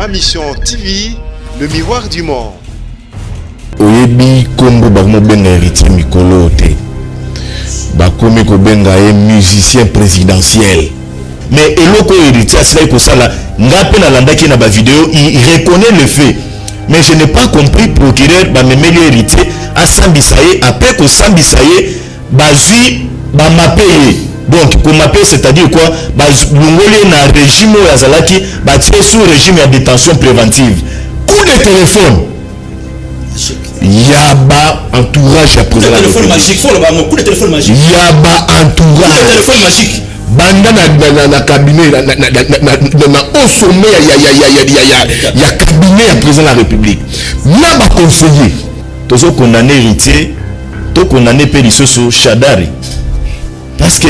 Ma mission TV, le miroir du monde. Oyebi kombo bakmo benga héritier mikolo te. Bakomi ko benga musicien présidentiel. Mais eloko héritier asila ko sala ngape na landaki na ba vidéo, il reconnaît le fait. Mais je n'ai pas compris procureur ba memeli héritier a sambisaye après ko sambisaye bazui ba mapeye. Donc pour mapeye c'est-à-dire quoi? Bazungoli na régime ya zalaki ba tie sous régime de détention préventive. Coup de téléphone. Yaba entourage à président. Coup de téléphone magique, faut le bas coup de téléphone magique. Yaba entourage. Coup de téléphone magique. Banda na cabinet na au sommet ya cabinet ya président de la République. Na ba conseiller. Tozo condamné héritier, to condamné Pélissoso Chadari. Parce que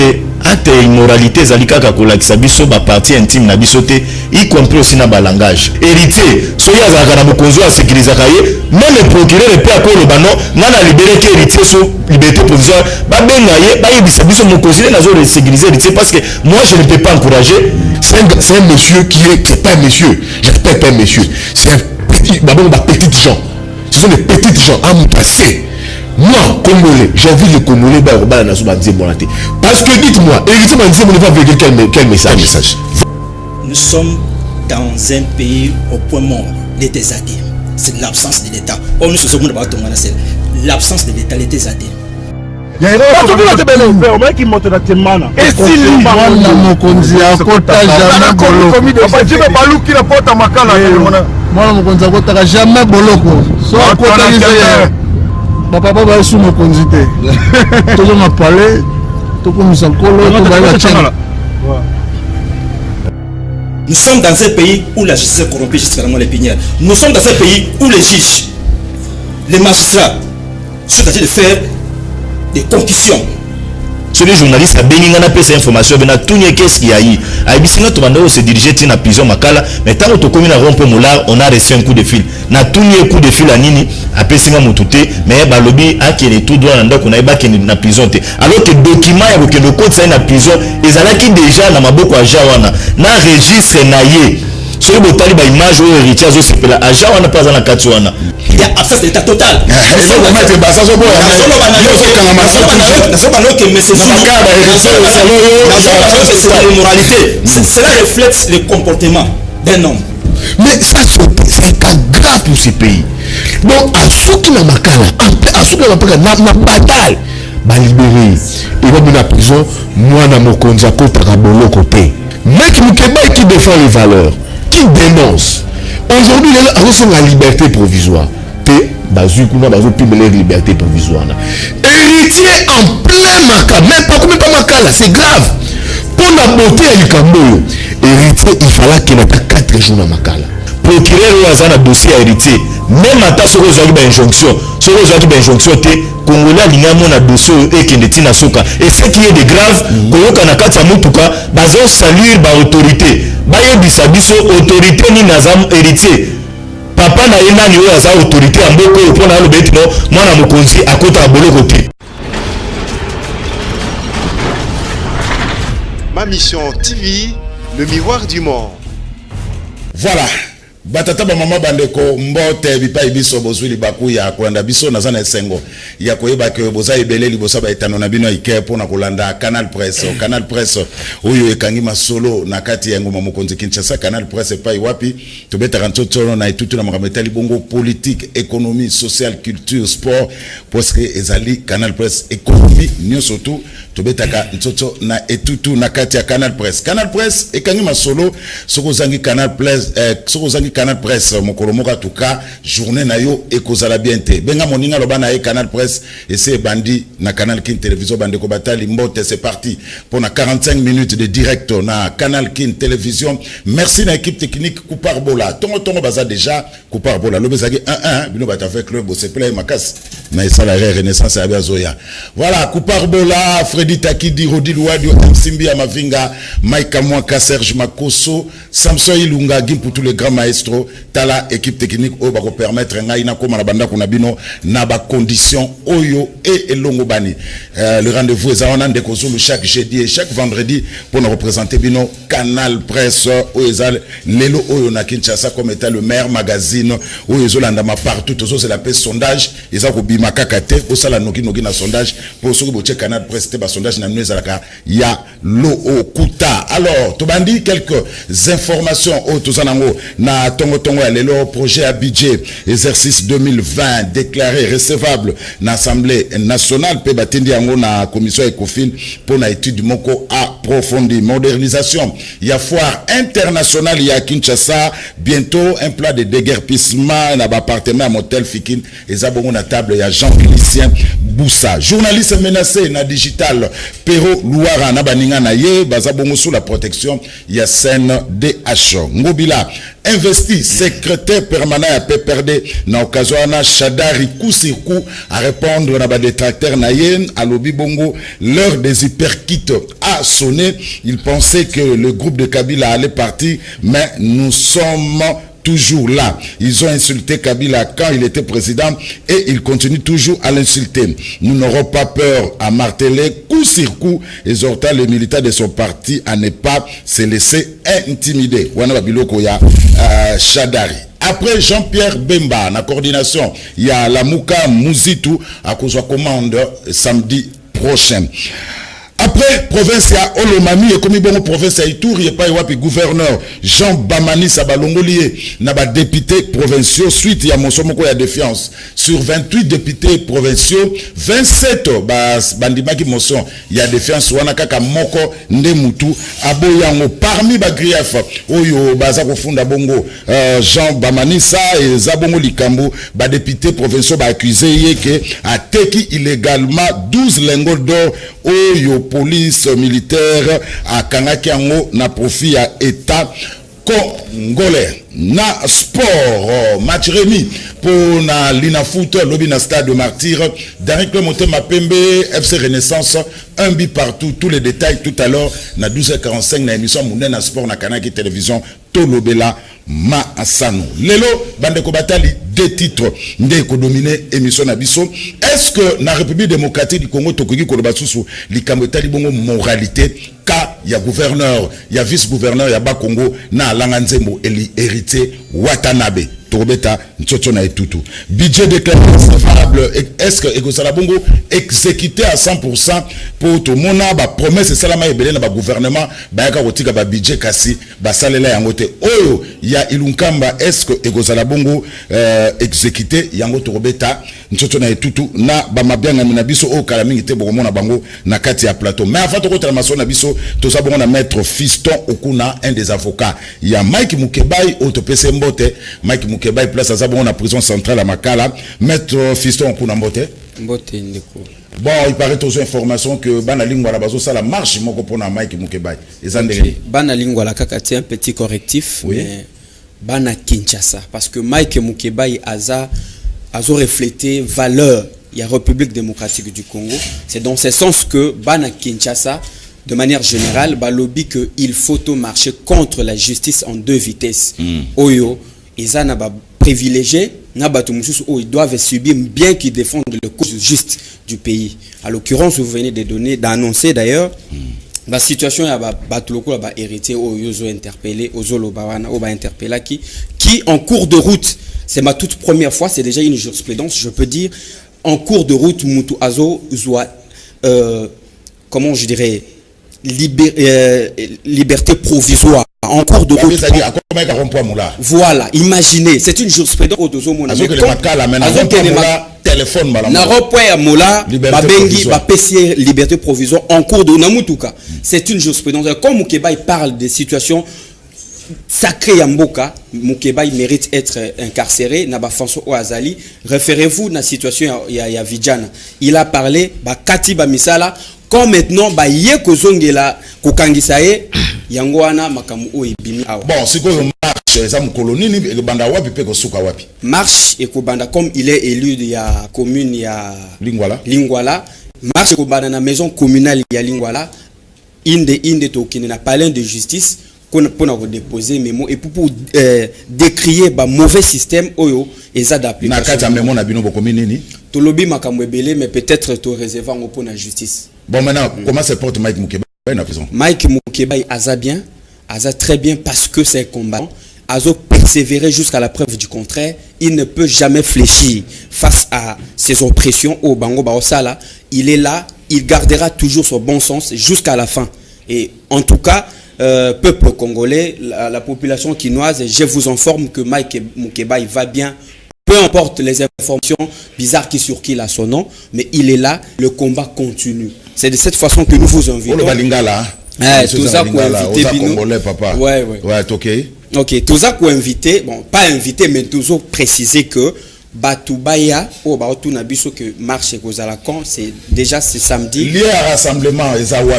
acte immoralité zalika kakolakisa biso ba partie intime na biso te, y compris aussi na ba langage. Héritier, soya zalaka na bokonzo a sécuriser kaye, même le procureur peut akolo bano ngana libérer que héritier so liberté provisoire, ba benga ye, ba yebisa biso mon conseiller nazo sécuriser héritier parce que moi je ne peux pas encourager. C'est un monsieur c'est pas un monsieur, je répète pas un monsieur, c'est un petit petits gens. Ce sont des petites gens amutassés. Moi, Congolais, j'ai envie de Congolais parce que dites-moi, héritier m'a dit on ne va véhiculer quel message? Nous sommes dans un pays au point mort d'état zadé. C'est l'absence de l'État. Oh, nous sommes c'est l'absence de l'État, l'état zadé. Il y a une autre qui monte dans tes mains. Et si l'Iman Mokonzi a côté jamais boloko. Tu veux pas qui la porte à Makala. Moi Mokonzi a côté jamais boloko. Soit côté papa va sous Mokonzi te. Tout le monde parler. Tout comme ça colo. Nous sommes dans un pays où la justice est corrompue jusqu'à les pinières. Nous sommes dans un pays où les juges, les magistrats sont en train de faire des concussions. Sur les journalistes, il a ces informations, qu'est-ce qu'il y a eu? On se diriger à la prison Makala, mais tant que tu as rompu Moulard, on a reçu un coup de fil. On a tout un coup de fil à Nini, après c'est un touté, mais Balobi a qui est tout droit on a pas qui na prison. Alors que document avec le code ça na prison, ils allaient qui déjà na maboko à Jawana, na registre naie. Sur le botali ba image ou héritier zo sepela à Jawana pas dans la Katsuana. Il y a absence d'état total. Cela reflète le comportement d'un homme. Mais ça c'est un cas grave pour ce pays. Donc à ceux qui n'a makala, à ceux qui n'a pas na bataille, ba libérer et va dans la prison, moi na mokonza ko takabolo côté. Mec Mukeba qui défend les valeurs, qui dénonce. Aujourd'hui, il y a la liberté provisoire. Liberté provisoire. Héritier en plein maca, même pas maca là, c'est grave. Pour la beauté à Lukambo, héritier, il fallait qu'il ait 4 jours dans maca là. Procureur ou un dossier à héritier, même à ta soro zaki injonction, soro zaki injonction te, Congolais alignement na dossier et qui ne soka. Et ce qui est de grave, koyoka na kati ya mutuka, bazo saluer ba autorité, ba yebisa biso autorité ni nazam héritier. Papa na yena ni oya za autorité en boko pour na lo betino, mwana mokonzi akota boloko te. Ma mission TV, le miroir du monde. Voilà. Batata ba mama bandeko mbote bipai biso bozwi libaku ya kolanda biso na zana esengo ya koyeba ke boza ebele libosa ba etano na bino ike pona kolanda Canal Presse oyo ekangi masolo na kati ya ngoma mokonzi Kinshasa. Canal Presse pa wapi tobeta kantoto na etutu na makameta bongo politique, économie, sociale, culture, sport parce que ezali Canal Presse économie nyo surtout tobeta ka ntoto na etutu na kati ya Canal Presse ekangi masolo soko zangi Canal Presse mokolomoka tuka journée na yo ekozala bien te benga moninga loba na Canal Presse et c'est bandi na Canal King Télévision bande ko batali mbote. C'est parti pour 45 minutes de direct na Canal King Télévision. Merci na équipe technique Koupar Bola tongo baza déjà Koupar Bola lobezaki 1-1 bino bata fait club se plaît makas na salarié Renaissance ya Zoya. Voilà Koupar Bola, Freddy Takidi, Rodi Louadio, Msimbi Amavinga, Mike Mwaka, Serge Makoso, Samson Ilunga, Gim pour tous les grands maestros maestro tala équipe technique oyo bako permettre ngai na koma na banda kuna bino na ba condition oyo et elongo bani. Le rendez-vous est à Ndeko Zulu chaque jeudi et chaque vendredi pour nous représenter bino Canal Presse oyo ezal lelo oyo na Kinshasa comme étant le meilleur magazine oyo ezolanda ma partout toujours c'est la paix sondage eza ko bima kakate au sala noki na sondage pour ceux qui Canal Presse te ba sondage na nwezalaka ya lo okuta. Alors to bandi quelques informations au tozanango na tongo ya lelo projet à budget exercice 2020 déclaré recevable na Assemblée nationale pe batendi yango na commission Ecofin pour na étude moko approfondie. Modernisation ya foire internationale ya Kinshasa bientôt un plan de déguerpissement na appartement à motel Fikin ezabongo na table ya Jean-Félicien Boussa. Journaliste menacé na digital Pero Louara na baninga na ye bazabongo sous la protection ya CNDH. Ngobila investi secrétaire permanent à PPRD na occasion na Shadari Kousikou à répondre na ba détracteur na yen à Lobi Bongo l'heure des hyperkits a sonné. Il pensait que le groupe de Kabila allait partir mais nous sommes toujours là. Ils ont insulté Kabila quand il était président et ils continuent toujours à l'insulter. Nous n'aurons pas peur à marteler coup sur coup, exhortant les militants de son parti à ne pas se laisser intimider. Wana Biloko ya Shadari. Après Jean-Pierre Bemba, na coordination, il y a la Mouka Mouzitou à cause de commande samedi prochain. Après province ya Olomami et comme bon province ya Ituri et pas wapi gouverneur Jean Bamani Sabalongolié na ba député provinciaux suite ya mosomoko ya défiance sur 28 députés provinciaux 27 bandimaki motion ya défiance wana kaka moko nde mutu aboyango parmi ba grief oyo baza kofunda bongo Jean Bamani sa et zabongo likambo ba député provinciaux ba accusé yeke ateki illégalement 12 lingots d'or oyo police militaire à Kanakiango na profit à État congolais. Na sport match remis pour na Lina Foot lobby na stade de Martyr Derrick Motema Pembe FC Renaissance un but partout, tous les détails tout à l'heure na 12h45 na émission Moundé na sport na Kanaki télévision Tolobela Ma Asano. Lelo Bandeko Batali deux titres ndeko dominer émission na biso. Est-ce que na République démocratique du Congo tokoki kolobasusu likambo tali bongo moralité ka ya gouverneur ya vice-gouverneur ya Bakongo na Langanzembo héritier Watanabe Torobeta Ntsoto na etutu budget déclaré recevable. Est-ce que Ekosala bongo exécuté à 100% pour tout mona ba promesse salama ebele na ba gouvernement ba yaka kotika ba budget kasi ba salela yango te oyo ya ilunkamba. Est-ce que Ekosala bongo exécuté yango Torobeta Ntsoto na etutu na ba mabianga na biso o kala mingi te bokomona bango na kati ya plateau. Mais avant to tala maso na biso to sa bongo na maître Fiston Okuna, un des avocats. Il y a Mike Mukebai au topese mbote. Mike Mukebai place à Zabon, la prison centrale à Makala. Maître Fiston Okuna mbote. Mbote ndeko. Bon, il paraît aux informations que Banalingwa la bazo ça la marche moko pona Mike Mukebai. Banalingwa la kakati un petit correctif. Oui. Mais Bana Kinshasa parce que Mike Mukebai a reflété valeur il y a République démocratique du Congo. C'est dans ce sens que Bana Kinshasa de manière générale, lobby que il faut marcher contre la justice en deux vitesses. Oyo, ils ont privilégié, ils doivent subir bien qu'ils défendent le cause juste du pays. À l'occurrence, vous venez d'annoncer d'ailleurs la situation ya batuloko ba héritier oyo interpellé ozolo bawana oba interpellé qui en cours de route, c'est ma toute première fois, c'est déjà une jurisprudence, je peux dire en cours de route mutu azo zoa comment je dirais liberté provisoire en cours de route. Voilà, imaginez, c'est une jurisprudence au dozo mona. Téléphone liberté provisoire en cours de namutuka. C'est une jurisprudence. Comme Mukebai parle des situations sacrées à Mboka, Mukebai mérite être incarcéré. Naba François Oazali, référez-vous à la situation ya Vijana. Il a parlé Katiba Misala. Quand maintenant yé kozongela kokangisaye yangoana makamu o ebimi awa. Bon, c'est quoi marche za mkoloni ni banda wapi pe kosuka wapi? Marche et kobanda comme il est élu de ya commune ya Lingwala. Marche kobanda na maison communale ya Lingwala. Inde tokine na palais de justice pour déposer mémo et pour décrier ba mauvais système oyo et ça d'application. Na kata mémo na bino bokomi nini? To lobby makambo ebele mais peut-être to réserver ngo pour la justice. Bon maintenant comment se porte Mike Mukeba na prison? Mike Mukeba aza bien, aza très bien parce que c'est un combattant. Azo persévérer jusqu'à la preuve du contraire, il ne peut jamais fléchir face à ces oppressions au Bango Baosala. Il est là, il gardera toujours son bon sens jusqu'à la fin. Et en tout cas, peuple congolais, la population quinoise, je vous informe que Mike Mukeba il va bien. Peu importe les informations bizarres qui circulent à son nom, mais il est là, le combat continue. C'est de cette façon que nous vous invitons. Tout ça pour inviter Congolais, papa. Ouais, ok. Ok, tout ça pour inviter, bon, pas inviter, mais toujours préciser que Batoubaya, au Baotou Nabiso que marche Kozalakan, c'est déjà ce samedi. Lié à rassemblement,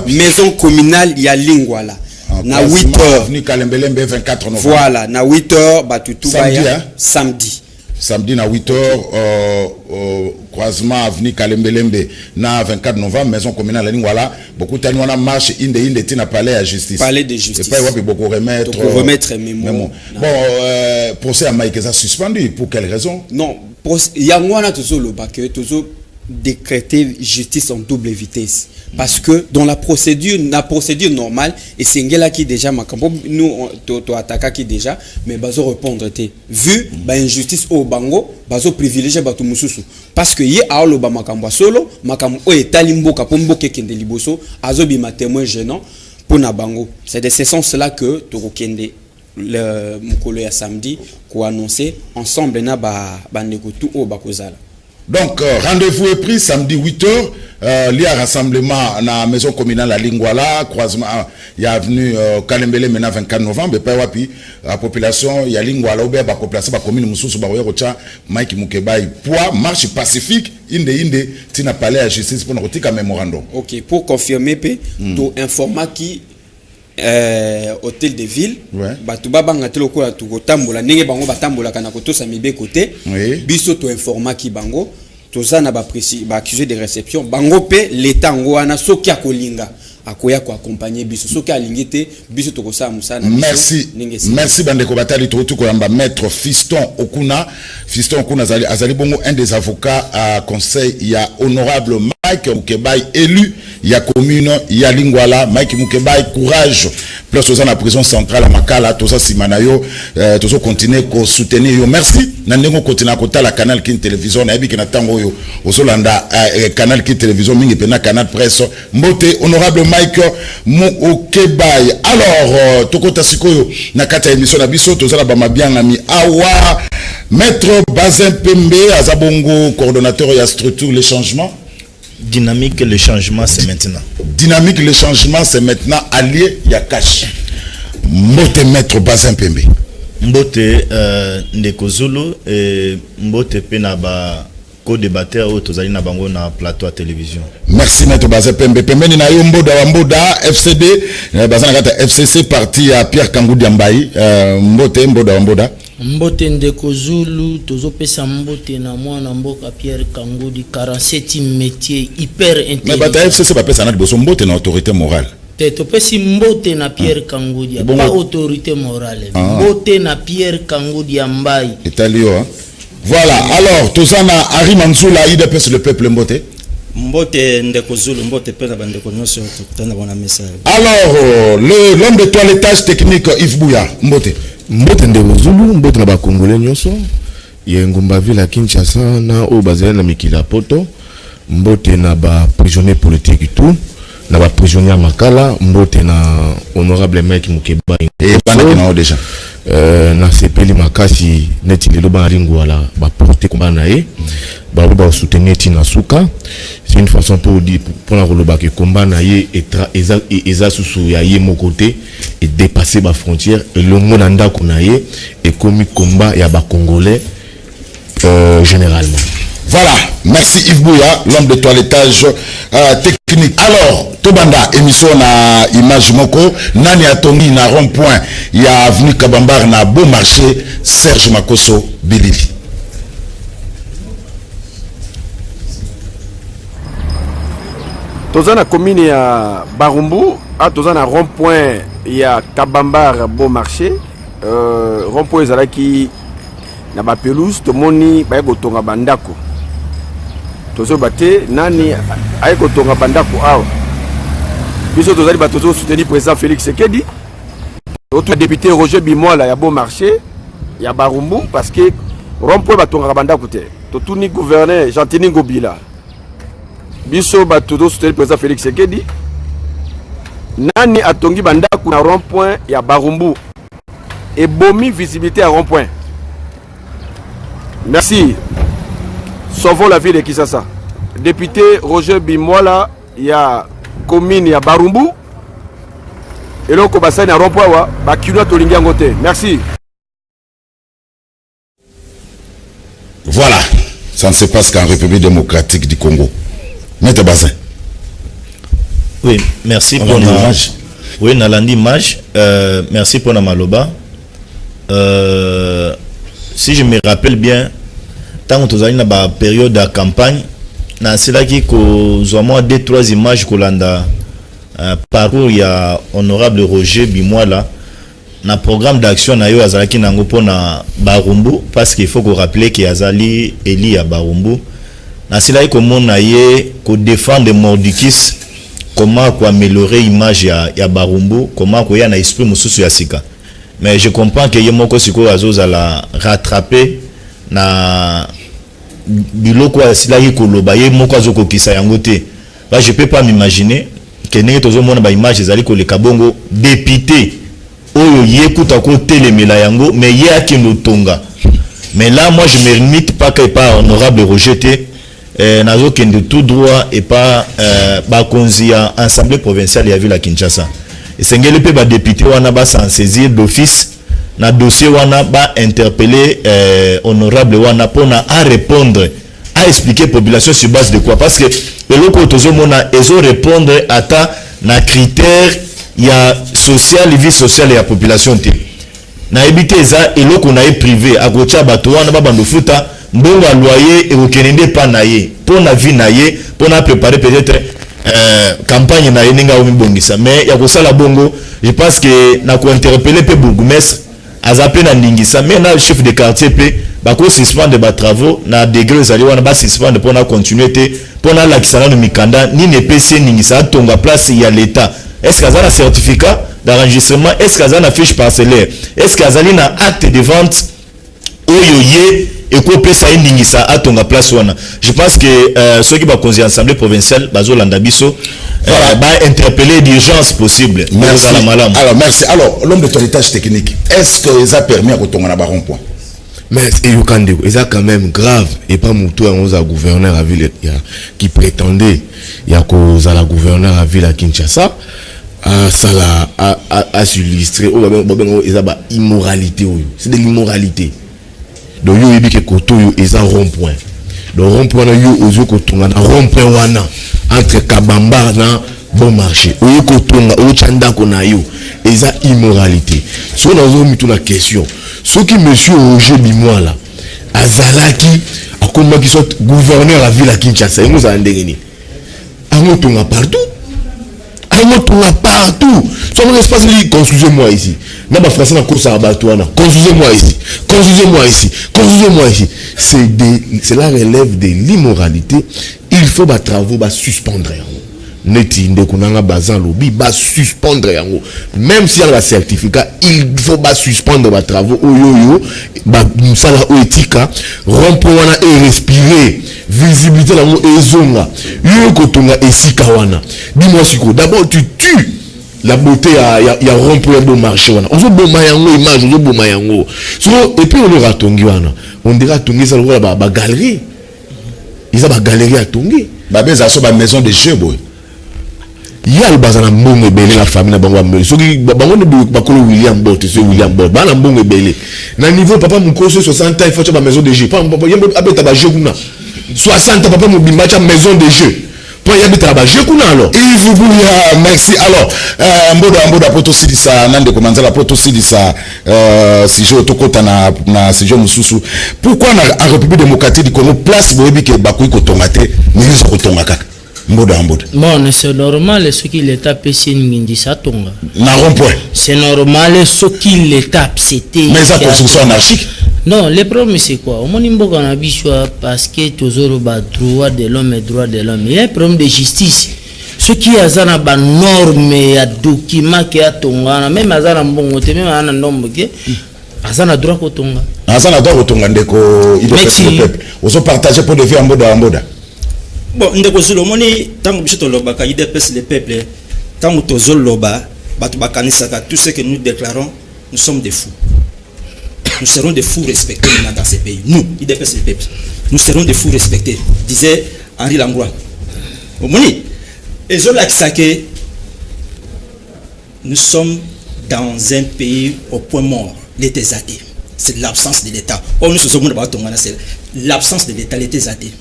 maison communale, il y a Lingwala. Na 8h. Voilà, na 8h, Batoubaya, samedi. Samedi na 8h, croisement avenue Kalembelembe na 24 novembre, maison communale Lingwala. Beaucoup de gens marche inde tina palais à justice. Palais de justice. Et pas beaucoup remettre mémo. Bon, procès à Mike est suspendu. Pour quelle raison? Non, il y a moi toujours le bac, toujours décréter justice en double vitesse. Parce que dans la procédure normale, et c'est là qui déjà nous to attaquer qui déjà, mais bazo répondre vu injustice au bango, bazo privilégier bato mususu. Parce que y a le ba makambo solo, makambo o etalimbo kapombo kende liboso, azo bima témoin gênant pour na bango. C'est de ce sens-là que to kende le mukolo ya samedi ko annoncer ensemble na ba ndeko tout au bakozala. Donc, rendez-vous est pris samedi 8h, il y a rassemblement dans la maison communale à Lingwala, croisement, il y a venu Kalembele maintenant 24 novembre, et puis la population, il y a Lingwala, il y a la population, la commune Moussous, Mike Mukeba, poids, marche pacifique, inde, tina palais à justice pour nous retirer un mémorandum. Ok, pour confirmer, tout informa qui hôtel de ville batu babanga telo ko tu kotambola ndenge bango batambola kana ko to samibe côté biso to informa ki bango toza na ba précis ba accusé de réception bango pe l'état ngwana soki akolinga akoya ko accompagner biso soki alingite biso to ko sa musana. Merci bandeko batali to ko yamba maître Fiston Okuna azali bongo un des avocats à conseil, il y a honorable Mike Mukeba élu, il y a commune, il y a Lingwala, Mike Mukeba courage, plus aux la prison centrale à Makala, tout ça simanayo, tout ça continuer ko soutenir yo. Merci. Nandengo continue à côté la canal Kin télévision, na ebi kina tango yo, ozolanda canal Kin télévision mingi pena canal presse. Mbote honorable Mike Mukeba. Alors tokota sikoyo na kata émission na biso tozala ba mabianga mi awa maître Bazin Pembe azabongo coordonnateur ya structure les changements. Dynamique, le changement, c'est maintenant. Dynamique, le changement, c'est maintenant. Allié, il y a cash. Mbote maître Bazin Pembe. Mbote Ndeko Zulu et Mbote Penaba co-débatteur au Tozali na bango na plateau à télévision. Merci maître Bazin Pembe. Pembe ni na yo Mboda FCD. Bazin na FCC parti à Pierre Kangou Diambayi. Mbote Mboda. Mbote Ndeko Zulu, tozo pesa mbote na mwana mboka Pierre Kangudi 47 métier hyper intelligent. Mais bata FCC ba pesa na liboso mbote na autorité morale. To pesi mbote na Pierre Kangudi pas autorité morale. Mbote na Pierre Kangudi Ambayi. Italio hein. Voilà, alors tozana Ari Mansoula IDPS le peuple mbote. Mbote Ndeko Zulu, mbote pena bandeko nyonso tokutana bona message. Alors l'homme de toilettage technique Yves Bouya mbote. Mbote Ndeko Zulu, mbote na ba Congolais nyonso. Ya ngomba ville à Kinshasa na o bazela na mikila poto. Mbote na ba prisonnier politique tout. Na ba prisonnier Makala, mbote na honorable Mike Mukeba. Et pendant na déjà. Na sepeli makasi neti lelo ba ringwala ba porter combat na e. Ba soutenir Tina Suka. C'est une façon pour dire pour la roloba que combat na ye eza susu ya ye mon côté et dépasser ba frontière et le monde anda konaye et comme combat ya ba congolais généralement. Voilà, merci Yves Bouya, l'homme de toilettage technique. Alors, Tobanda, émission na image moko, nani atongi na rond-point, il y a avenue Kabambar na beau marché, Serge Makoso Bilili. Tozana commune ya Barumbu, a tozana rond-point il y a Kabambar Bon Marché, rond-point ezalaki na ba pelouse tomoni ba kotonga bandako. Tozo bate nani ay kotonga bandako awa. Biso tozali ba tozo soutenir président Félix Sekedi. Autre député Roger Bimola ya Bon Marché, ya Barumbu parce que rond-point batonga bandako te. Totuni gouverneur Jantini Ngobila. Biso ba tozo soutenir président Félix Sekedi. Nani atongi bandako na rond-point ya Barumbu et bomi visibilité à rond-point. Merci. Sauvons la ville de Kisasa. Député Roger Bimola, il y a commune, il y a Barumbu. Et donc, on va s'en à rond-point, merci. Voilà. Ça ne se passe qu'en République démocratique du Congo. Maître Bazin. Oui, merci pour l'image. Oui, Nalandi Image. Merci pour la maloba. Si je me rappelle bien, tant que nous avons une période de campagne, c'est là qu'il y a 2-3 images que parcours il y a honorable Roger Bimola na programme d'action na yo azalaki nango pona Barumbu parce qu'il faut qu'on rappelle qu'il y a Azali Eli à Barumbu na c'est là comment na ye ko défendre Mordikis comment ko améliorer image ya Barumbu comment ko ya na esprit mususu ya sika mais je comprends que yemoko siko azoza la rattraper na biloko asilaki koloba yemoko azoko kisa yango te là je peux pas m'imaginer que n'est toujours mon ba image ezali ko le kabongo député oyo yekuta ko telemela yango mais yaki notonga mais là moi je me limite pas que pas honorable rejeté nazo kende tout droit et pas ba konzi ya assemblée provinciale ya ville à Kinshasa et sengeli pe ba député wana ba s'en saisir d'office na dossier wana ba interpeller honorable wana pona à répondre à expliquer population sur base de quoi parce que le loco tozomona ezo répondre à ta na critère ya social vie sociale ya population te na ebité za eloko na privé a gocha bato wana ba bando futa mbongo loyer et okenende pa na ye pour na vie na ye pour na préparer peut-être campagne na yeninga o mibongisa mais ya ko sala bongo je pense que na ko interpeller pe bourgmestre azape na ndingisa mais na chef de quartier pe bako suspendre ba travaux na degré zali wana ba suspendre pour na continuer te pour na la kisana no mikanda ni ne PC ningisa tonga place ya l'état est-ce que azana certificat d'enregistrement est-ce que azana fiche parcellaire est-ce que azali na acte de vente oyoye et ko pesa ningisa atonga place wana je pense que ceux qui va conseiller assemblée provinciale bazo landa biso ba interpeller d'urgence possible merci alors merci alors l'homme de toilettage technique est-ce que ça permet à kotonga na ba rond-point mais c'est quand même grave et pas mon tour à gouverneur à ville qui prétendait il y a cause à la gouverneur à ville à Kinshasa ça a s'illustrer immoralité c'est de l'immoralité donc yo yebi ke koto yo eza rond-point donc rond-point yo ozo kotonga na rond-point wana entre Kabamba na Bon Marché oyo kotonga oyo chanda kona yo eza immoralité so nazo mitu na question ce qui monsieur Roger Bimola azalaki akoma ki soit gouverneur à ville à Kinshasa et nous a ndengeni amotonga partout so mon espace dit construisez-moi ici na ba français na course à batouana construisez-moi ici c'est la relève de l'immoralité il faut ba travaux ba suspendre neti ndekunanga bazan lobby ba suspendre yango même si on a certificat il faut ba suspendre ba travaux oyoyo ba musala oetika rompre wana et respirer visibilité la mo ezonga yo kotonga esika wana dis-moi siko d'abord tu tues la beauté ya rompre Bon Marché wana ozo boma yango image ozo boma yango so et puis on le ratongi wana on dira tongi ça la ba galerie ils a ba galerie à tongi ba beza so ba maison de jeu boy ya le bazana mbongo belé la famille na bango mbele soki bango ne bakolo William Bott c'est William Bott bana mbongo belé na niveau papa mukoso 60 ans il faut tu ba maison de jeu pas yembo abeta ba jeu kuna 60 ans papa mobimba cha maison de jeu pour y habiter ba jeu kuna alors il vous bouya merci alors mboda poto sidisa nande komanza la poto sidisa si je tokota na si je mususu pourquoi na République démocratique du Congo place boyebi ke bakoyi kotonga te mais ils ko tonga kaka mboda mboda. Bon, c'est normal ce qu'il est tapé c'est Ngindi Satonga. Na rond-point. C'est normal ce qu'il est tapé c'était. Mais ça construction anarchique. Non, le problème c'est quoi? Au Monimbo on a bichoua parce que toujours ba droit de l'homme et droit de l'homme. Il y a un problème de justice. Ce qui a zana ba norme ya document qui a tonga même azana mbongo te même ana nombo ke azana droit ko tonga. Azana droit ko tonga ndeko il peuple. Oso partager pour de vie en mboda. Bon, ndeko zolo moni tango biso loba ka IDPS le peuple tango tozolo loba batu bakanisa ka tout ce que nous déclarons nous sommes des fous. Nous serons des fous respectés dans ces pays. Nous, IDPS le peuple, nous serons des fous respectés, disait Henri Langlois. Au moni et je l'accuse nous sommes dans un pays au point mort, l'état athée. C'est l'absence de l'État. Oh, nous sommes c'est l'absence de l'État, l'état athée.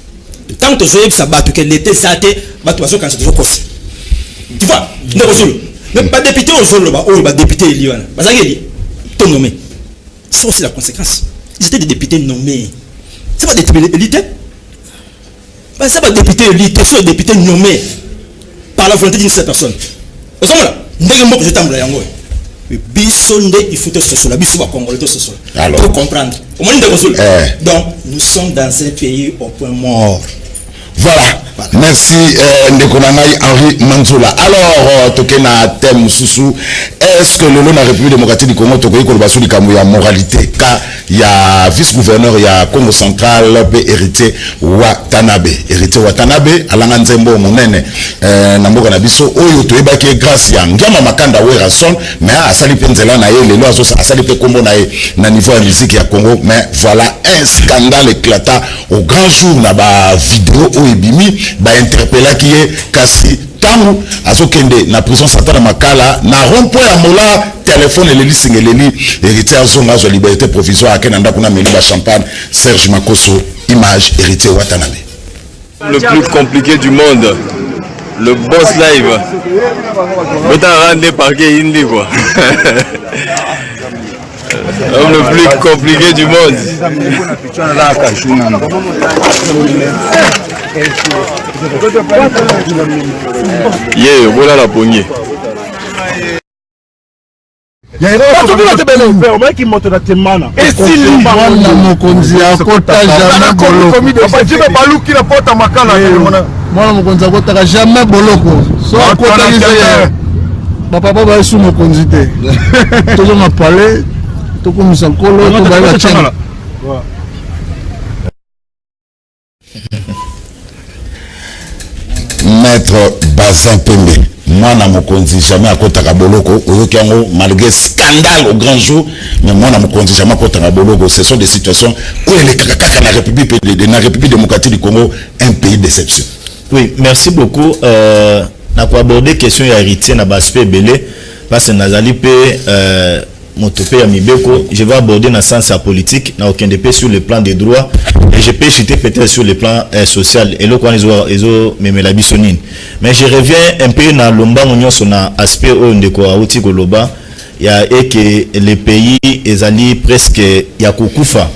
Tant que tu as battu que l'été athée, tu vas quand tu as tu vois, même pas député au sol, ou député Lyon, ton nommé. C'est aussi la conséquence. Ils étaient des députés nommés. C'est pas des députés élites. C'est pas des députés élites, c'est des députés nommés par la volonté d'une seule personne. Vous savez là, je t'en voulais encore. Il faut que ce soit là, il faut que ce soit là. Pour comprendre. Donc, nous sommes dans un pays au point mort. Voilà. Merci Ndekonangai Henri Manzola. Alors, tokena thème Soussou, est-ce que le long de la République démocratique du Congo tokoyi kolbaso likambo ya moralité ka ya vice-gouverneur ya Congo central pe héritier Watanabe. Héritier Watanabe alanga nzembo monene na mboka na biso oyo toyebaki grâce ya Ngama Makanda Werason mais asali pe nzela na ye lelo azo asali pe kombo na ye na niveau ya musique ya Congo mais voilà un scandale éclatant au grand jour na ba vidéo oebimi ba interpella qui est kasi tangu azokende na prison Santana Makala na rond-point ya mola téléphone eleli singeleli héritier azonga zo liberté provisoire akenanda kuna meliba champagne Serge Makoso image héritier Watanabe. Le plus compliqué du monde, le boss live. Bota rendre parquet indi quoi. L'homme le plus compliqué du monde. Yeah, voilà la poignée. Mwana mokonzi akotaka jamais boloko so akotaka bapapa bayesu mokonzi te tozonga pale tokomisa nkolo tobayeba chena. Maître Bazin Pembe mwana mokonzi jamais akotaka boloko oyoki yango malgré scandale au grand jour mais mwana mokonzi jamais akotaka boloko. Ce sont des situations où elle est kaka na République démocratique du Congo un pays d'exception. Oui, merci beaucoup. Na ko aborder question ya héritier na baspect belé parce que nazali pe motopé ya mibeko, je vais aborder dans le sens politique, na aucun dépôt sur le plan des droits et je peux chuter peut-être sur le plan social et là quand ils ont même la bisonine. Mais je reviens un peu dans lomba monyo sur na aspect au ndeko auti koloba ya et que les pays ezali presque ya kokufa.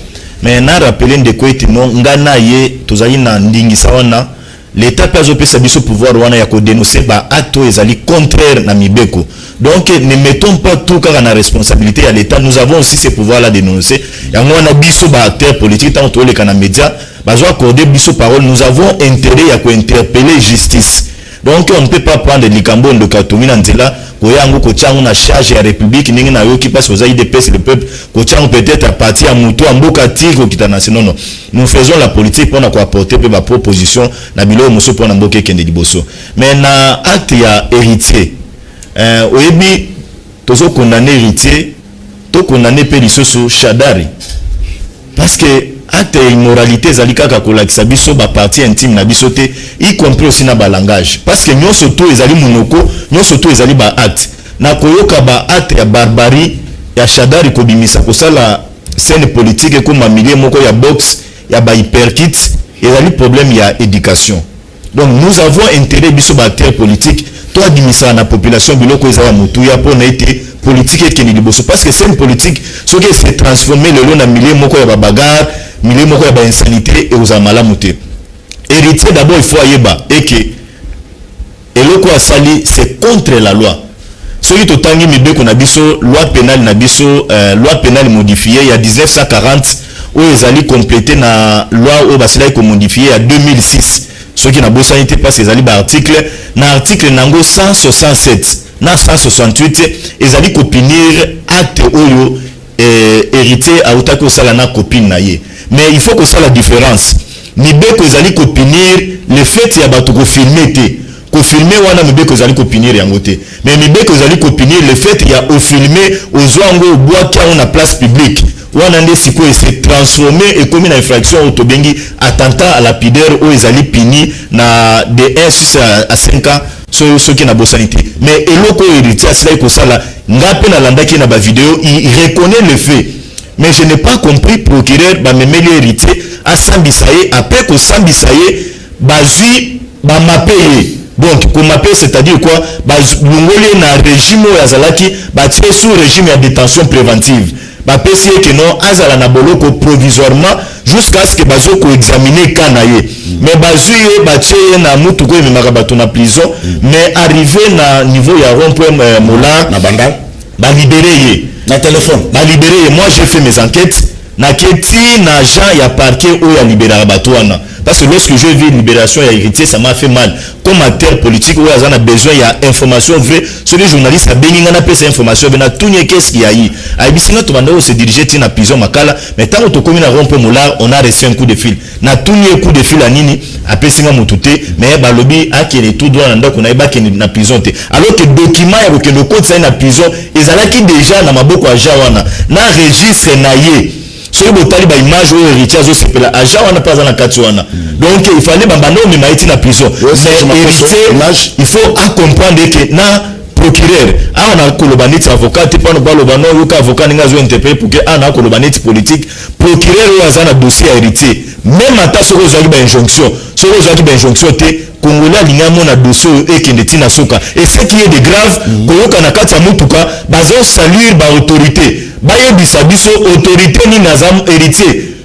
Mais na rappeler ndeko eti non ngana ye tozali na ndingi sawana l'État peut avoir ce pouvoir de dénoncer les actes contraires à Mibeko. Donc ne mettons pas tout car on a responsabilité à l'État. Nous avons aussi ce pouvoir là de dénoncer. Il y a un acteur politique tant que les médias, accorder biso parole. Nous avons intérêt à interpeller justice. Donc on ne peut pas prendre les cambons de Katumina Nzela koyango kochango na charge ya République ningi na yoki passe aux IDPS le peuple kochango peut-être à partir à Moutou Amboka Tiko kitanasi non. Nous faisons la politique pour apporter ma proposition na bilo muso pour Amboka Kende Liboso. Mais na acte ya héritier oyebi tozo condamner héritier to condamner pe lisoso Shadari parce que acte immoralité zalikaka kolakisa biso ba partie intime na biso te y compris aussi na ba langage parce que nyonso to ezali monoko nyonso to ezali ba acte na koyoka ba acte ya barbarie ya Shadari kobimisa kosala scène politique comme milieu moko ya boxe ya ba hyperkit ezali problème ya éducation. Donc nous avons intérêt biso ba acteur politique to adimisa na population biloko ezala mutu ya pona été politique et Kennedy Bosso parce que c'est une politique ce qui s'est transformé le long d'un milieu moko ya bagarre milieu moko ya insanité et aux amala muté héritier d'abord il faut ayeba et que eloko asali c'est contre la loi. Celui qui a mibeko na biso loi pénale modifiée il y a 1940 où ils allaient compléter na loi où basila ko modifier en 2006. Ceux qui n'a pas sanité pas ces articles na article nango 167 na 168 ils allaient punir acte oyo héritier à utako sala na copine na ye. Mais il faut que ça la différence. Mibeko ils allaient punir le fait ya bato ko filmer ko filmer wana mibeko ils allaient punir yango te. Mais mibeko ils allaient punir le fait ya au filmer aux zoango bois qui a place publique. Wana nde siko s'est transformé et comme une infraction autobengi attentat à la pudeur où ils allaient punir na de 1 à 5 ans ceux qui n'a pas sanité. Mais eloko héritier cela ko sala ngape na landaki na ba vidéo il reconnaît le fait. Mais je n'ai pas compris procureur ba memeli héritier à Sambisaye après que Sambisaye bazui ba mapeye. Donc pour mapeye c'est-à-dire quoi bazungoli na régime ya zalaki ba tie sous régime de détention préventive. Bapesi que non azala na boloko provisoirement jusqu'à ce que bazoko examiner kanaye. Mais bazuye batie na mutu ko ememaka bato na prison mais arrivé na niveau ya rond-point Mola na banda ba libéré na téléphone ba libéré. Moi j'ai fait mes enquêtes na keti na agent ya parquet ou ya libérer bato wana parce que lorsque je vis libération ya héritier ça m'a fait mal comme acteur politique où on a besoin il y a information vraie celui journaliste a béni ngana pesa information bena tunye qu'est-ce qu'il y a eu abisinga to banda se diriger tina prison makala mais tant que to commune na rompo molar on a reçu un coup de fil na tunye coup de fil à nini apesinga mutute mais ba lobby akele tout droit nda ko na ba ke na prison te alors que document ya ko le code ça na prison ezalaki déjà na maboko ya jawana na registre na ye sur le tali ba image ou héritier zo sepela agent wana pas na kati wana donc il fallait bambano mais maiti na prison mais héritier il faut comprendre que na procureur ana kolobaniti avocat te pas no balobano yoka avocat ninga zo interpréter pour que ana kolobaniti politique procureur ou azana dossier héritier même ata soko zo ba injonction soko zo ba injonction te Congolais linga mona dossier et qui netina soka et ce qui est de grave koyoka na kati ya mutuka bazo saluer ba autorité bayebisa biso autorité ni nazam héritier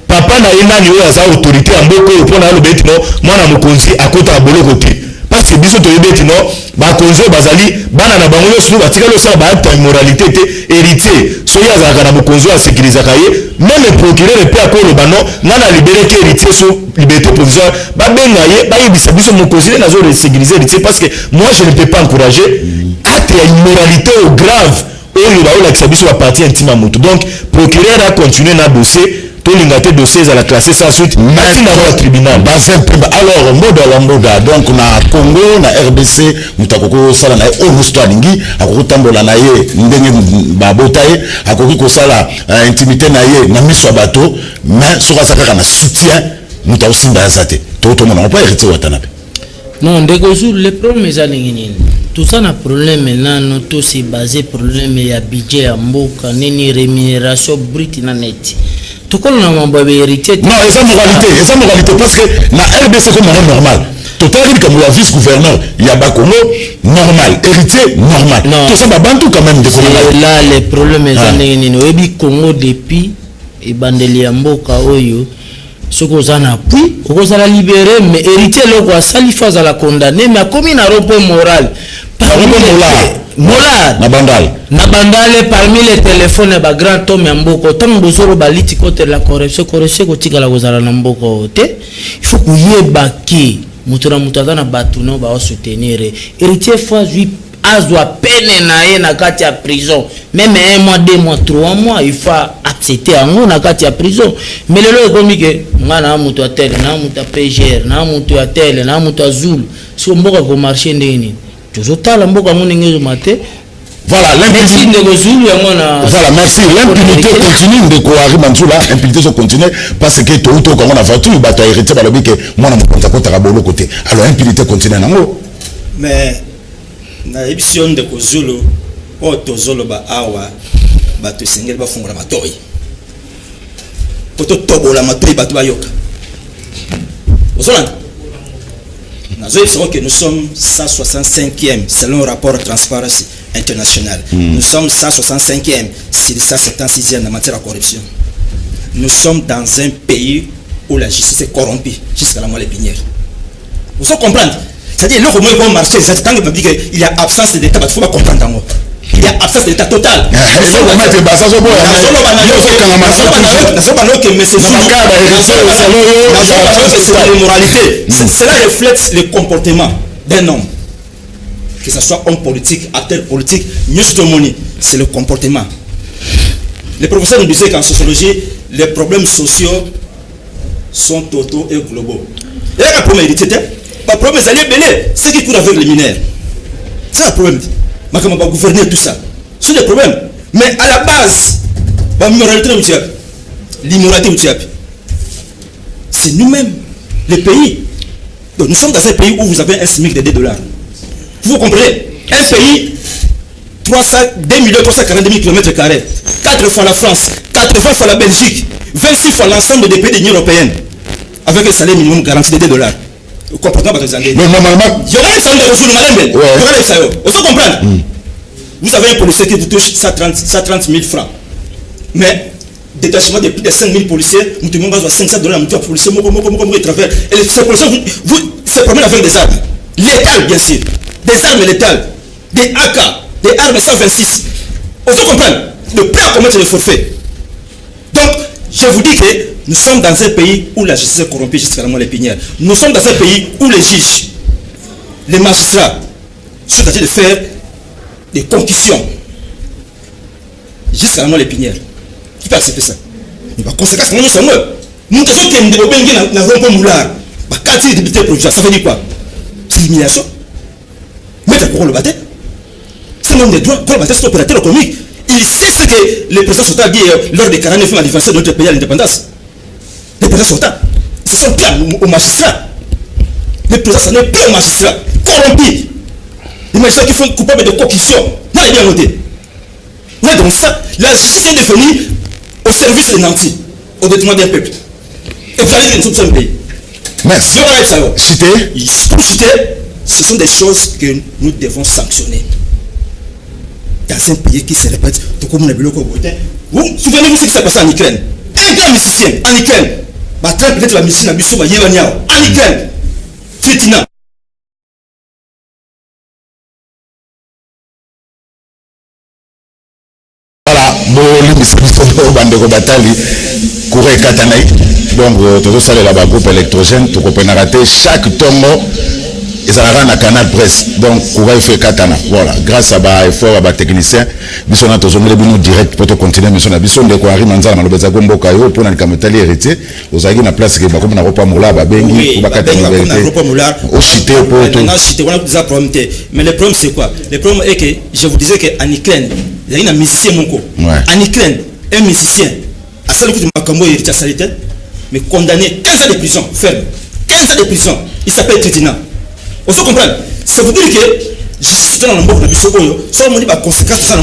papa na ina ni oya za autorité amboko opona lo betino mwana mokonzi akota boloko te parce que biso to yebetino ba konzo bazali bana na bango yosu batika lo sa ba acte immoralité te héritier so ya za kana mokonzo a sécuriser kaye même procureur pe akolo bano ngana libérer que héritier sous liberté provisoire ba benga ye bayebisa biso mokonzi na zo sécuriser héritier parce que moi je ne peux pas encourager acte immoralité au grave et il a eu l'accès à partie intime à moto. Donc, procureur a continué dans le dossier. Tout le dossier à la classe sans suite. Merci d'avoir le tribunal. Alors, Moda, donc, na Congo, na RDC, Moutakoko Sala, na Augusto Lingi, à Rotambola Naye, Ndenge Babotaye, à Kokiko Sala, intimité Naye, na Miso Bato, mais sur Asaka, na soutien, Mouta aussi Bazate. Tout le monde n'a pas hérité Watanabe. Non, le problème est à tout ça n'a problème maintenant tout c'est basé problème ya budget ya mboka nini rémunération brute na net tout comme na mambo héritier non et ça moralité parce que na RDC comme normal total comme la vice gouverneur il y a Bakongo normal héritier normal tout ça bantu quand même de là les problèmes est nini oyebi Congo depuis et bandeli ya mboka oyo soko zana puis okozala libéré mais héritier loko asali phase à la condamner mais comme une repos moral moral na bandale parmi les téléphones ya ba grand homme ya mboko tant bozoro baliti côté la corruption ko tikala kozala na mboko te il faut kuyeba ki mutu na mutu azana batu no ba soutenir héritier phase 8 azwa peine na ye na kati ya prison même 1 mois 2 mois 3 mois il faut accepter ango na kati ya prison mais lelo ekomi ke ngana mutu atele na mutu PGR na mutu atele na mutu azul so mboka ko marcher ndeni tozotala mboka monenge maté voilà l'impunité voilà merci l'impunité continue de Kouari Mansoula impunité se continue parce que tout comme on a voiture bato hérité balobi que moi na mokonza ko takabolo côté alors impunité continue nango mais na émission de Kozulu o tozolo ba awa bato sengel ba fungola matoyi poto tobola matoyi bato bayoka ozolanda que nous sommes 165e selon le rapport Transparency International. Nous sommes 165e sur 176e en matière de corruption. Nous sommes dans un pays où la justice est corrompue jusqu'à la moelle épinière. Vous comprenez? C'est-à-dire, là, comment ils vont marcher, c'est tant qu'il y a absence d'État, il faut pas comprendre. Il y a absence d'État total. Cela reflète le comportement d'un homme. Que ce soit homme politique, acteur politique, c'est le comportement. Les professeurs nous disaient qu'en sociologie, les problèmes sociaux sont totaux et globaux. Et là, le problème, le problème, c'est qui court avec les mineurs. C'est le problème. On va gouverner tout ça. C'est des problèmes. Mais à la base, l'immoralité, c'est nous-mêmes, les pays. Donc nous sommes dans un pays où vous avez un SMIC de $2. Vous comprenez? Un pays, 2 340 000 km², 4 fois la France, 80 fois la Belgique, 26 fois l'ensemble des pays de l'Union européenne, avec un salaire minimum garanti de $2. Vous comprenez pas les anglais? Mais normalement, il y aura un centre de ressources, madame. Vous comprenez? Vous avez un policier qui vous touche 130 000 francs. Mais détachement de plus de 5 000 policiers, nous devons avoir $500, nous policiers, et ces policiers, vous se promènent avec des armes. Létales, bien sûr. Des armes létales. Des AK, des armes 126. Vous comprenez? Le prêt à commettre le forfait. Donc, je vous dis que nous sommes dans un pays où la justice est corrompue jusqu'à la moelle épinière. Nous sommes dans un pays où les juges, les magistrats, sont en train de faire des concussions jusqu'à la moelle épinière. Qui peut accepter ça? La conséquence, nous sommes nous devons qu'il y ait un rond-point moulard. Quand il y a des députés provisoires, ça veut dire quoi? C'est l'humiliation. Mettre pour le bâtir. C'est l'homme des droits. Pour le bâtir, c'est opérateur économique. Il sait ce que le président Sota a dit lors des 49e anniversaire de notre pays à l'indépendance. Le président Sota, ce sont plus aux magistrats. Le président, ce n'est plus aux magistrats. Corrompus. Les magistrats qui font coupables de concussion. Vous l'avez bien noté. Ouais, donc ça, la justice est devenue au service des nantis, au détriment d'un peuple. Et vous allez dire que nous sommes un pays. Merci. Cité. Pour citer, ce sont des choses que nous devons sanctionner. Dans un pays qui se répète, tout comme on a vu le Congo. Vous souvenez-vous ce qui s'est passé en Ukraine? Un grand musicien en Ukraine. Peut-être la musicien en Ukraine. Fitina. Bandeko Batali Kouré Katanaï. Donc tout ça là bas groupe électrogène tout qu'on a raté chaque tombeau et ça rend à Canal Presse. Donc Kouré fait Katana. Voilà, grâce à ba effort à ba technicien, biso na tozo ngele bino direct pour continuer mission na biso ndeko ari manzala malobeza gombo kayo pour na kametali héritier ozaki na place que ba comme na repas moula ba bengi ba katana vérité au chité pour tout. Non, chité on a des problèmes. Mais le problème c'est quoi? Le problème est que je vous disais que en Ukraine il y a un musicien monko. En Ukraine, un musicien, à celle qui m'a hérité sanitaire, mais condamné 15 ans de prison, ferme. 15 ans de prison. Il s'appelle Tritina. Vous comprenez? Ça veut dire que, je dans le monde de Bissoboyo, soit on dit la conséquence de ça,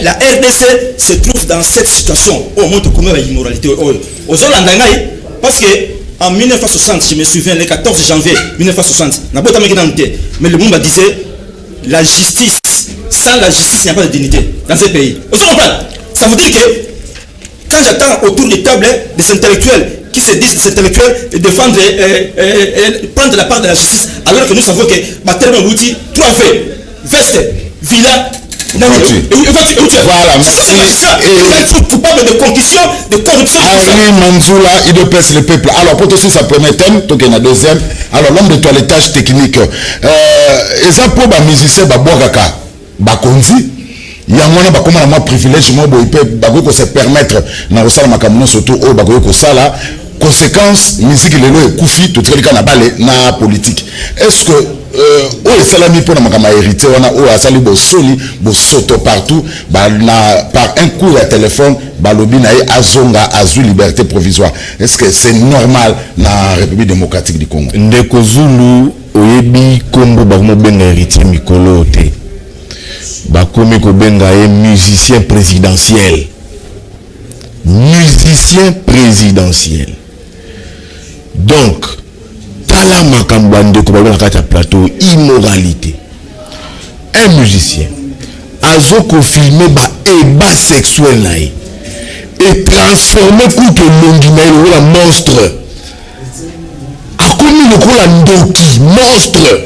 la RDC se trouve dans cette situation où on montre comment il y a immoralité. Aux Hollandais, parce que en 1960, je me souviens, le 14 janvier 1960, mais le monde disait la justice. Sans la justice, il n'y a pas de dignité dans ce pays. Vous comprenez? Ça veut dire que quand j'attends autour des tables des intellectuels qui se disent des intellectuels et défendre prendre la part de la justice, alors que nous savons que Baterme Bouti, 3 faits, veste, villa, voilà, merci. Et coupable de concussion, de corruption. Henri Manzoula, il déplace le peuple. Alors, pour tout ça, premier thème, tout qu'il y a deuxième. Alors, l'homme de toilettage technique. Et ça, pour les musiciens, Babouakaka, Bakonzi, il y a un comme un privilège, il peut se permettre, dans le salon Makamono, surtout au Bagoyo Sala, conséquence, musique, le Koufi, tout le cas, na politique. Est-ce que au salami pour na hérité on a au asali bosoli bosoto partout par un coup de téléphone balobi na azonga azu liberté provisoire, est-ce que c'est normal na République démocratique du Congo? Ndeko Zulu oyebi kombo bakomo benga héritier mikolo te bakomi ko benga musicien présidentiel, donc la makambande ko balona kata plateau immoralité. Un musicien azoko filmer ba eba sexuel là et transformer coup que longina le monstre. comme lokola ndoki monstre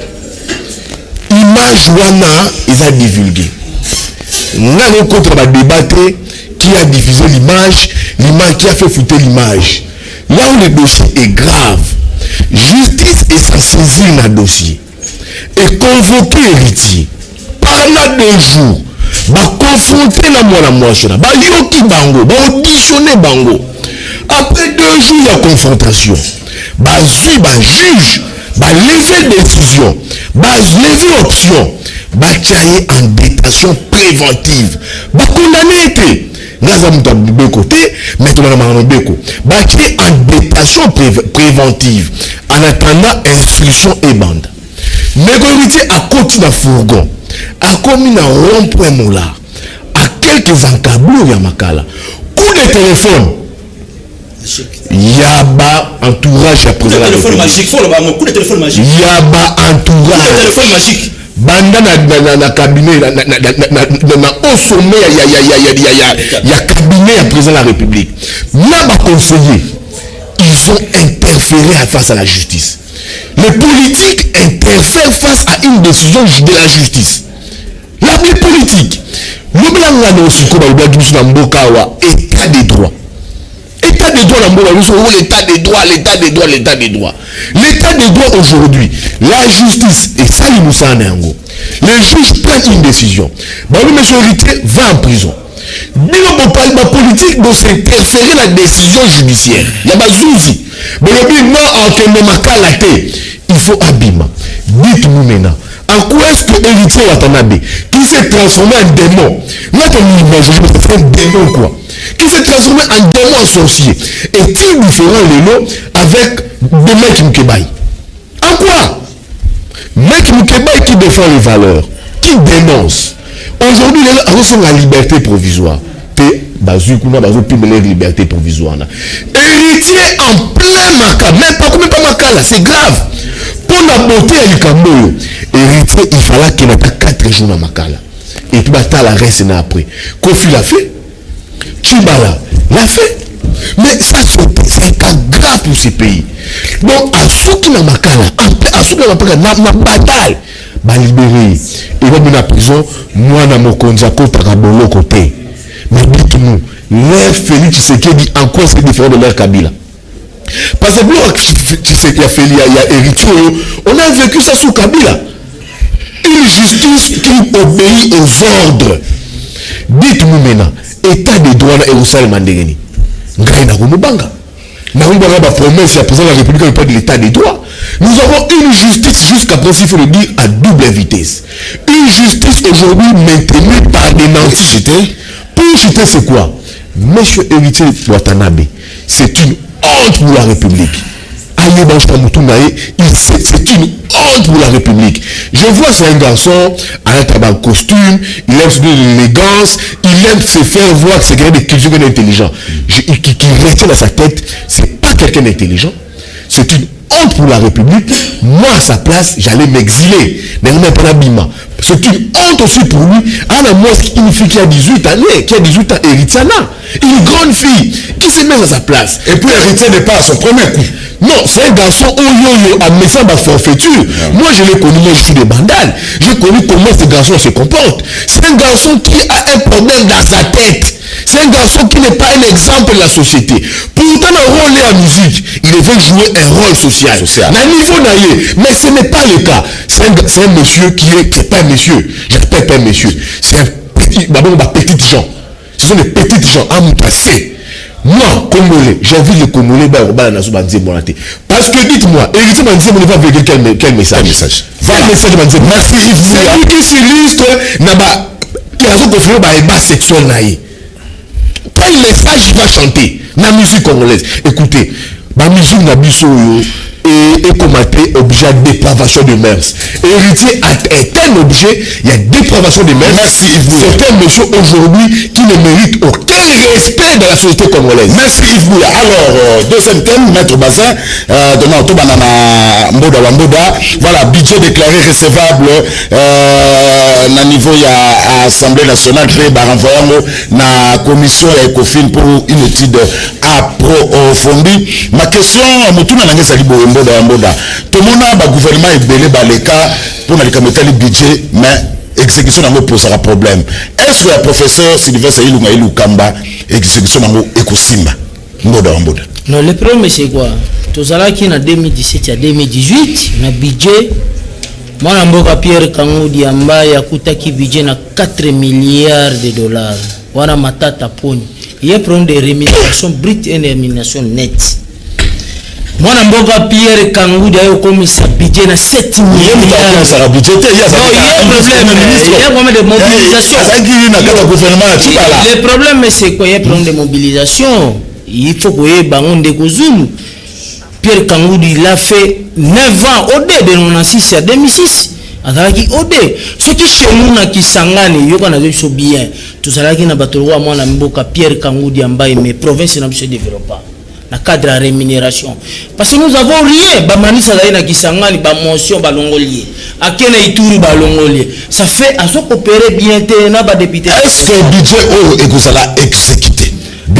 image wana ils divulgué nani contre ba débattre qui a diffusé l'image qui a fait foutre l'image là où le dossier est grave justice est sans saisir un dossier et convoquer héritier pendant 2 jours va confronter la mwasi va yoki bango va auditionner bango après 2 jours de confrontation va juge va lever décision va lever option va tirer en détention préventive va condamner Naza muta beko te maintenant na beko va tirer en détention préventive en attendant instruction et bande négocier à côté d'un fourgon à commis un rond-point moula à quelques encablures ya makala coup de téléphone yaba entourage à présent téléphone magique faut le coup de téléphone magique yaba entourage coup de téléphone magique banda na cabinet na au sommet ya cabinet à présent la République na ba conseiller ils ont interféré face à la justice. Les politiques interfèrent face à une décision de la justice. Les politiques, état des droits. État des droits, l'état des droits, l'état des droits, l'état des droits. L'état des droits aujourd'hui, la justice, et ça, il nous s'en est. Les juges prennent une décision. La majorité va en prison. La politique doit s'interférer la décision judiciaire. Il y a des soucis. Mais il faut abîmer. Dites-nous maintenant, en quoi est-ce que héritier Watanabe, qui s'est transformé en démon, un démon quoi, qui s'est transformé en démon sorcier, est-il différent avec de Mike Mukebai? En quoi? Mike Mukebai qui défend les valeurs, qui dénonce. Aujourd'hui, ils sont la liberté provisoire. Liberté provisoire. Héritier en plein maca, même pas maca là, c'est grave. Pour la beauté à Lukamboyo, héritier, il fallait qu'il ait 4 jours dans maca là. Et puis la reste après. Kofi l'a fait, Chibala l'a fait. Mais ça c'est un cas grave pour ces pays. Donc à ceux qui n'ont maca là, à ceux qui n'ont maca là, n'a bataille. Ba libéré et va dans la prison moi na mokonza kota kabolo côté mais dites-nous l'air Félix Tshisekedi en quoi c'est différent de l'air Kabila parce que Tshisekedi a fait il y a héritier on a vécu ça sous Kabila une justice qui obéit aux ordres dites-nous maintenant état de droit na Jerusalem mandengeni ngai na kumubanga na kumubanga ba promesse ya président de la République pas de l'état de droit. Nous avons une justice jusqu'à présent, il faut le dire, à double vitesse. Une justice aujourd'hui maintenue par des nantis. Pour chuter, c'est quoi? Monsieur héritier Watanabe, c'est une honte pour la République. C'est une honte pour la République. Je vois c'est un garçon avec un costume, il aime l'élégance, il aime se faire voir que c'est quelqu'un d'intelligent. Qui retient dans sa tête, c'est pas quelqu'un d'intelligent. C'est une honte pour la République. Moi à sa place j'allais m'exiler. C'est une honte aussi pour lui. Une fille qui a 18 années, qui a 18 ans, Héritiana, une grande fille qui se met à sa place. Et puis Héritier n'est pas à son premier coup. Non, c'est un garçon à mettre ma forfaiture. Moi je l'ai connu, moi je suis des bandales. J'ai connu comment ce garçon se comporte. C'est un garçon qui a un problème dans sa tête. C'est un garçon qui n'est pas un exemple de la société. Pourtant, dans le rôle de la musique, il veut jouer un rôle social. D'un niveau naïe. Mais ce n'est pas le cas. C'est un monsieur qui est, c'est pas un monsieur. Je répète pas un monsieur. C'est un petit, petits gens. Ce sont des petites gens à moutassé. Moi, Congolais, j'invite les Congolais parce que dites-moi, héritier Manzé, on va véhiculer quel message? Quel message Manzé? Merci Yves. C'est lui qui s'illustre, il a confirmé un bas sexuel naïe. Quel message il va chanter la musique congolaise? Écoutez, la musique Nabiso est comme un objet de dépravation de mœurs. Héritier est un objet, il y a dépravation de mœurs. Merci Yves. C'est un monsieur aujourd'hui qui ne mérite aucun respect dans la société congolaise. Merci Yves. Alors, deuxième thème, Maître Bazin, voilà, budget déclaré recevable na niveau ya Assemblée nationale créé par renvoyant na commission ya Ecofin pour une étude approfondie. Ma question, Mutuna Nangesa Liboembo, mboda tomona ba gouvernement ebele baleka pour na likameta le budget mais exécution nango posera problème. Est-ce que le professeur Sylvestre Ilunga Ilukamba exécution nango ekosimba mboda mboda? Non, le problème c'est quoi? Tout à qui en 2017 à 2018 na budget mwana mboka Pierre Kangudi ambaye akutaki budget na 4 milliards de dollars. Wana matata poni. Il y a un problème de rémunération brute et rémunération nette. Mwana mboka Pierre Kangudi ayo komisa budget na 7 milliards. Ça budget il y a un problème de mobilisation. Le problème c'est quoi? Il y a un problème de mobilisation. Il faut que y bangon de Zulu. Pierre Kangudi il a fait 9 ans au dé de 96 à 2006. Azalaki OD. Ce qui chez nous na kisangani yoka na zo bien. Tout ça là qui na batolwa mwana mboka Pierre Kangudi ambaye mais province na se développer. Na cadre de rémunération. Parce que nous avons rien. Ba manisa là na kisangani ba motion ba longolier. Akena ituri ba longolier. Ça fait à so coopérer bien té na ba député. Est-ce que budget o ekozala exécuté? Il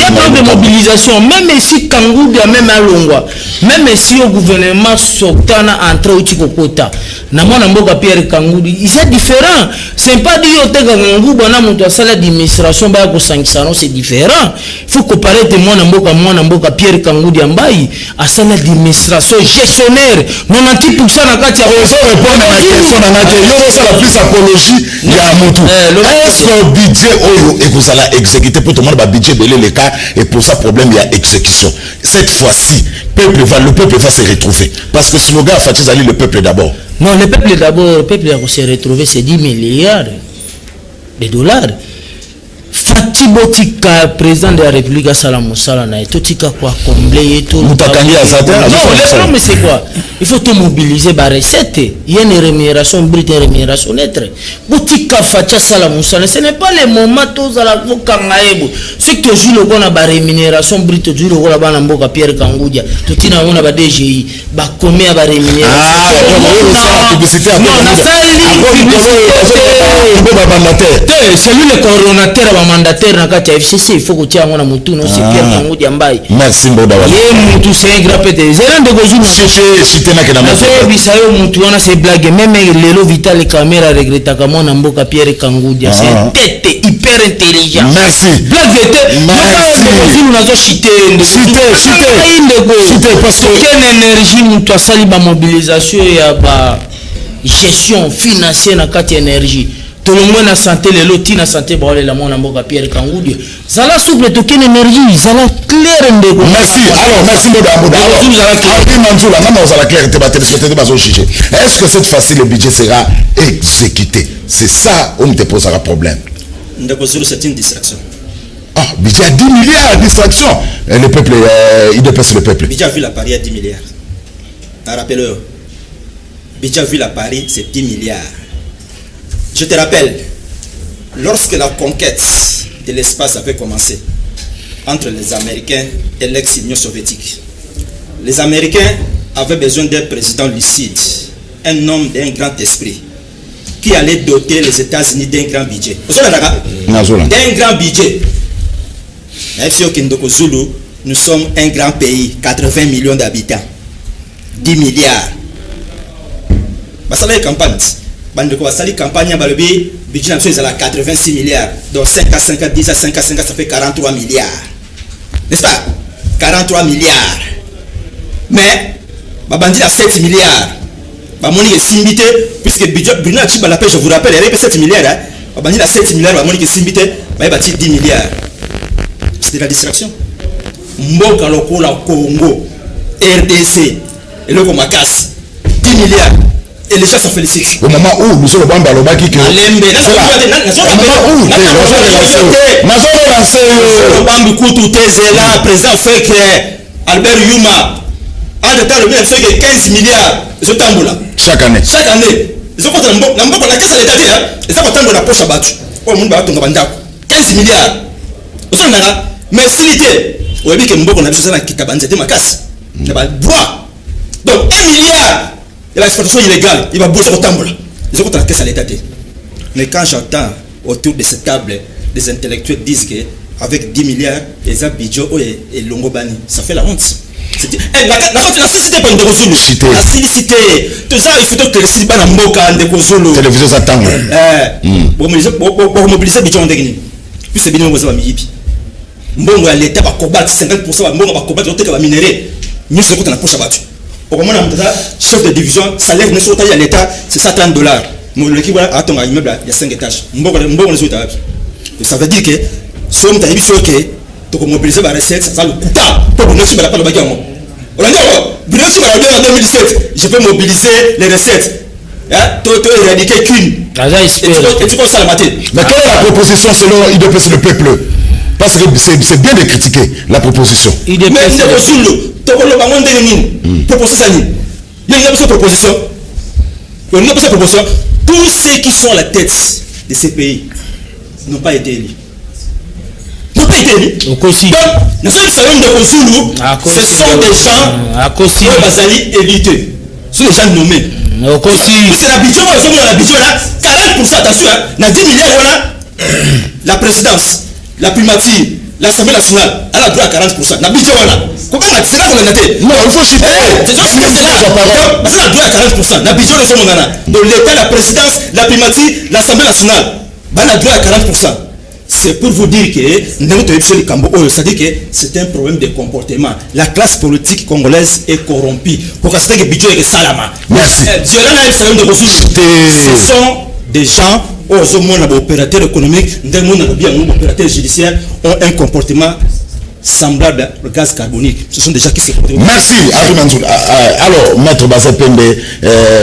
y a pas de mobilisation, même si Kangudi a même à Longwa, même si au gouvernement Sotana entre au Chikokota, Namona Mboka Pierre Kangudi, c'est différent. C'est pas dire que Kangudi, on a monté à ça l'administration, c'est différent. Il faut comparer Mwana Mboka Pierre Kangudi Ambaye à ça l'administration gestionnaire. 90% na kati ya répondre à la question dans laquelle il y a la plus apologie, il y a Moutou. Est-ce que le budget est exécuté pour tout le monde va budget belé les cas et pour ça problème il y a exécution. Cette fois-ci le peuple va se retrouver parce que slogan Fatih Ali le peuple d'abord. Non, le peuple d'abord, le peuple va se retrouver, c'est 10 milliards de dollars. Fatih Botika, président de la République à Salamoussala, na etotika quoi combler tout. Non, le problème c'est quoi? Il faut tout mobiliser par recette. Il y a une rémunération brute et une rémunération nette. Botika Fatih Salamoussala, ce n'est pas le moment tous à la Vokangaebo. Ce que tu joues le qu'on a par rémunération brute, tu joues le qu'on a par Namboka Pierre Kangoudia. Tout il a on a par DGI, par combien par rémunération? C'est lui le coordonnateur mandataire na kati ya FCC. Il faut que tu aies un moutou non c'est Pierre Kangudi Ambaye. Merci Mboda. Il moutou c'est un grand pété. Zéro de Gozulu. Cité na kena. Azo bisayo moutou on a ces blagues. Même Lelo Vital les caméras regretta comme on Mboka Pierre Kangudi. C'est un tête hyper intelligent. Merci. Blague était. Merci. Gozulu nazo cité. Cité parce que quelle énergie moutou a sali ba mobilisation ya ba gestion financière na kati énergie. Tout le monde a santé les lotis na santé ba la mona mboka Pierre Kangudi. Ça la souple to quelle énergie, ça la clair ndeko. Merci. Alors merci Mboda. Est-ce que cette fois-ci le budget sera exécuté? C'est ça où me te posera problème. Ndeko Zulu c'est une distraction. Ah, budget à 10 milliards distraction. Et le peuple il dépasse le peuple. Budget vu la Paris à 10 milliards. Rappelez-le. Budget vu la Paris c'est 10 milliards. Je te rappelle, lorsque la conquête de l'espace avait commencé entre les Américains et l'ex-Union soviétique, les Américains avaient besoin d'un président lucide, un homme d'un grand esprit, qui allait doter les États-Unis d'un grand budget. D'un grand budget. Nous sommes un grand pays, 80 millions d'habitants, 10 milliards. Ça la campagne. Bandeko Wasali campagne balobi budget à 86 milliards donc 5 à 5 à 10 à 5 à 5 ça fait 43 milliards n'est-ce pas 43 milliards mais babandi à 7 milliards bamoni simbité puisque budget Bruno Chibala je vous rappelle il y a 7 milliards babandi à 7 milliards bamoni simbité ba bati 10 milliards c'est de la distraction mboka lokola Congo RDC et le Makasi 10 milliards. Et les gens se félicitent. Au moment où nous sommes au Bamba Lobaki qui président fait Albert Yuma en état le bien fait que 15 milliards de tamboula chaque année. Ils ont compté la caisse à l'état ils ont compté la poche à battu. Au monde 15 milliards. Vous savez mais s'il était au début que Mboko n'a besoin de Kitabanze de ma casse. Bois. Donc 1 milliard. Et l'exploitation illégale, il va bosser au tambour. Ils ont la caisse à l'état. Mais quand j'entends autour de cette table, des intellectuels disent qu'avec 10 milliards, les abidjo et Longobani, ça fait la honte. La cité pas de Kozulu. La cité. Tout ça, il faut que le cité pas dans Moka de Kozulu. Télévision Satan. Pour mobiliser Bidjon Degni. Puis c'est bien vous avez mis. Mbongo à l'État va combattre 50%, Mbongo va combattre l'autre qui va minérer. Nous sommes dans la poche à battre. Au moment où chef de division, salaire n'est pas à l'État, c'est ça $30. Mon équipe a ton immeuble, il y a 5 étages. Mbongo les autres. Ça veut dire que si on t'a dit que tu mobiliser la recette, ça va le coûter. Pour nous, si on n'a pas le bagage. On a dit, en 2017, je peux mobiliser les recettes. Tu as éradiqué qu'une. Et tu penses à la matin. Mais quelle est la proposition selon IDPS le peuple? Parce que c'est bien de critiquer la proposition. Mais il y a une proposition. Tous ceux qui sont à la tête de ces pays n'ont pas été élus. Donc, nous sommes ce sont des gens qui ont élité. Ce sont des gens nommés. C'est l'habitude, là, 40%, attention, dans 10 milliards, voilà, la présidence, la primature, l'Assemblée nationale, elle a droit à 40%. L'habitude, voilà. Comment c'est là qu'on a été? Non, il faut chuter. C'est là, elle a droit à 40%. L'habitude, c'est mon nana. Donc, l'État, la présidence, la primature, l'Assemblée nationale, elle a droit à 40%. C'est pour vous dire que c'est-à-dire que c'est un problème de comportement. La classe politique congolaise est corrompue. Pour que que Bidjo est Salama. Merci. Ce sont des gens, opérateurs économiques, opérateurs judiciaires, ont un comportement semblable au gaz carbonique. Ce sont des gens qui se comportent. Merci, Harry Mansour. Alors, Maître Bazepembe,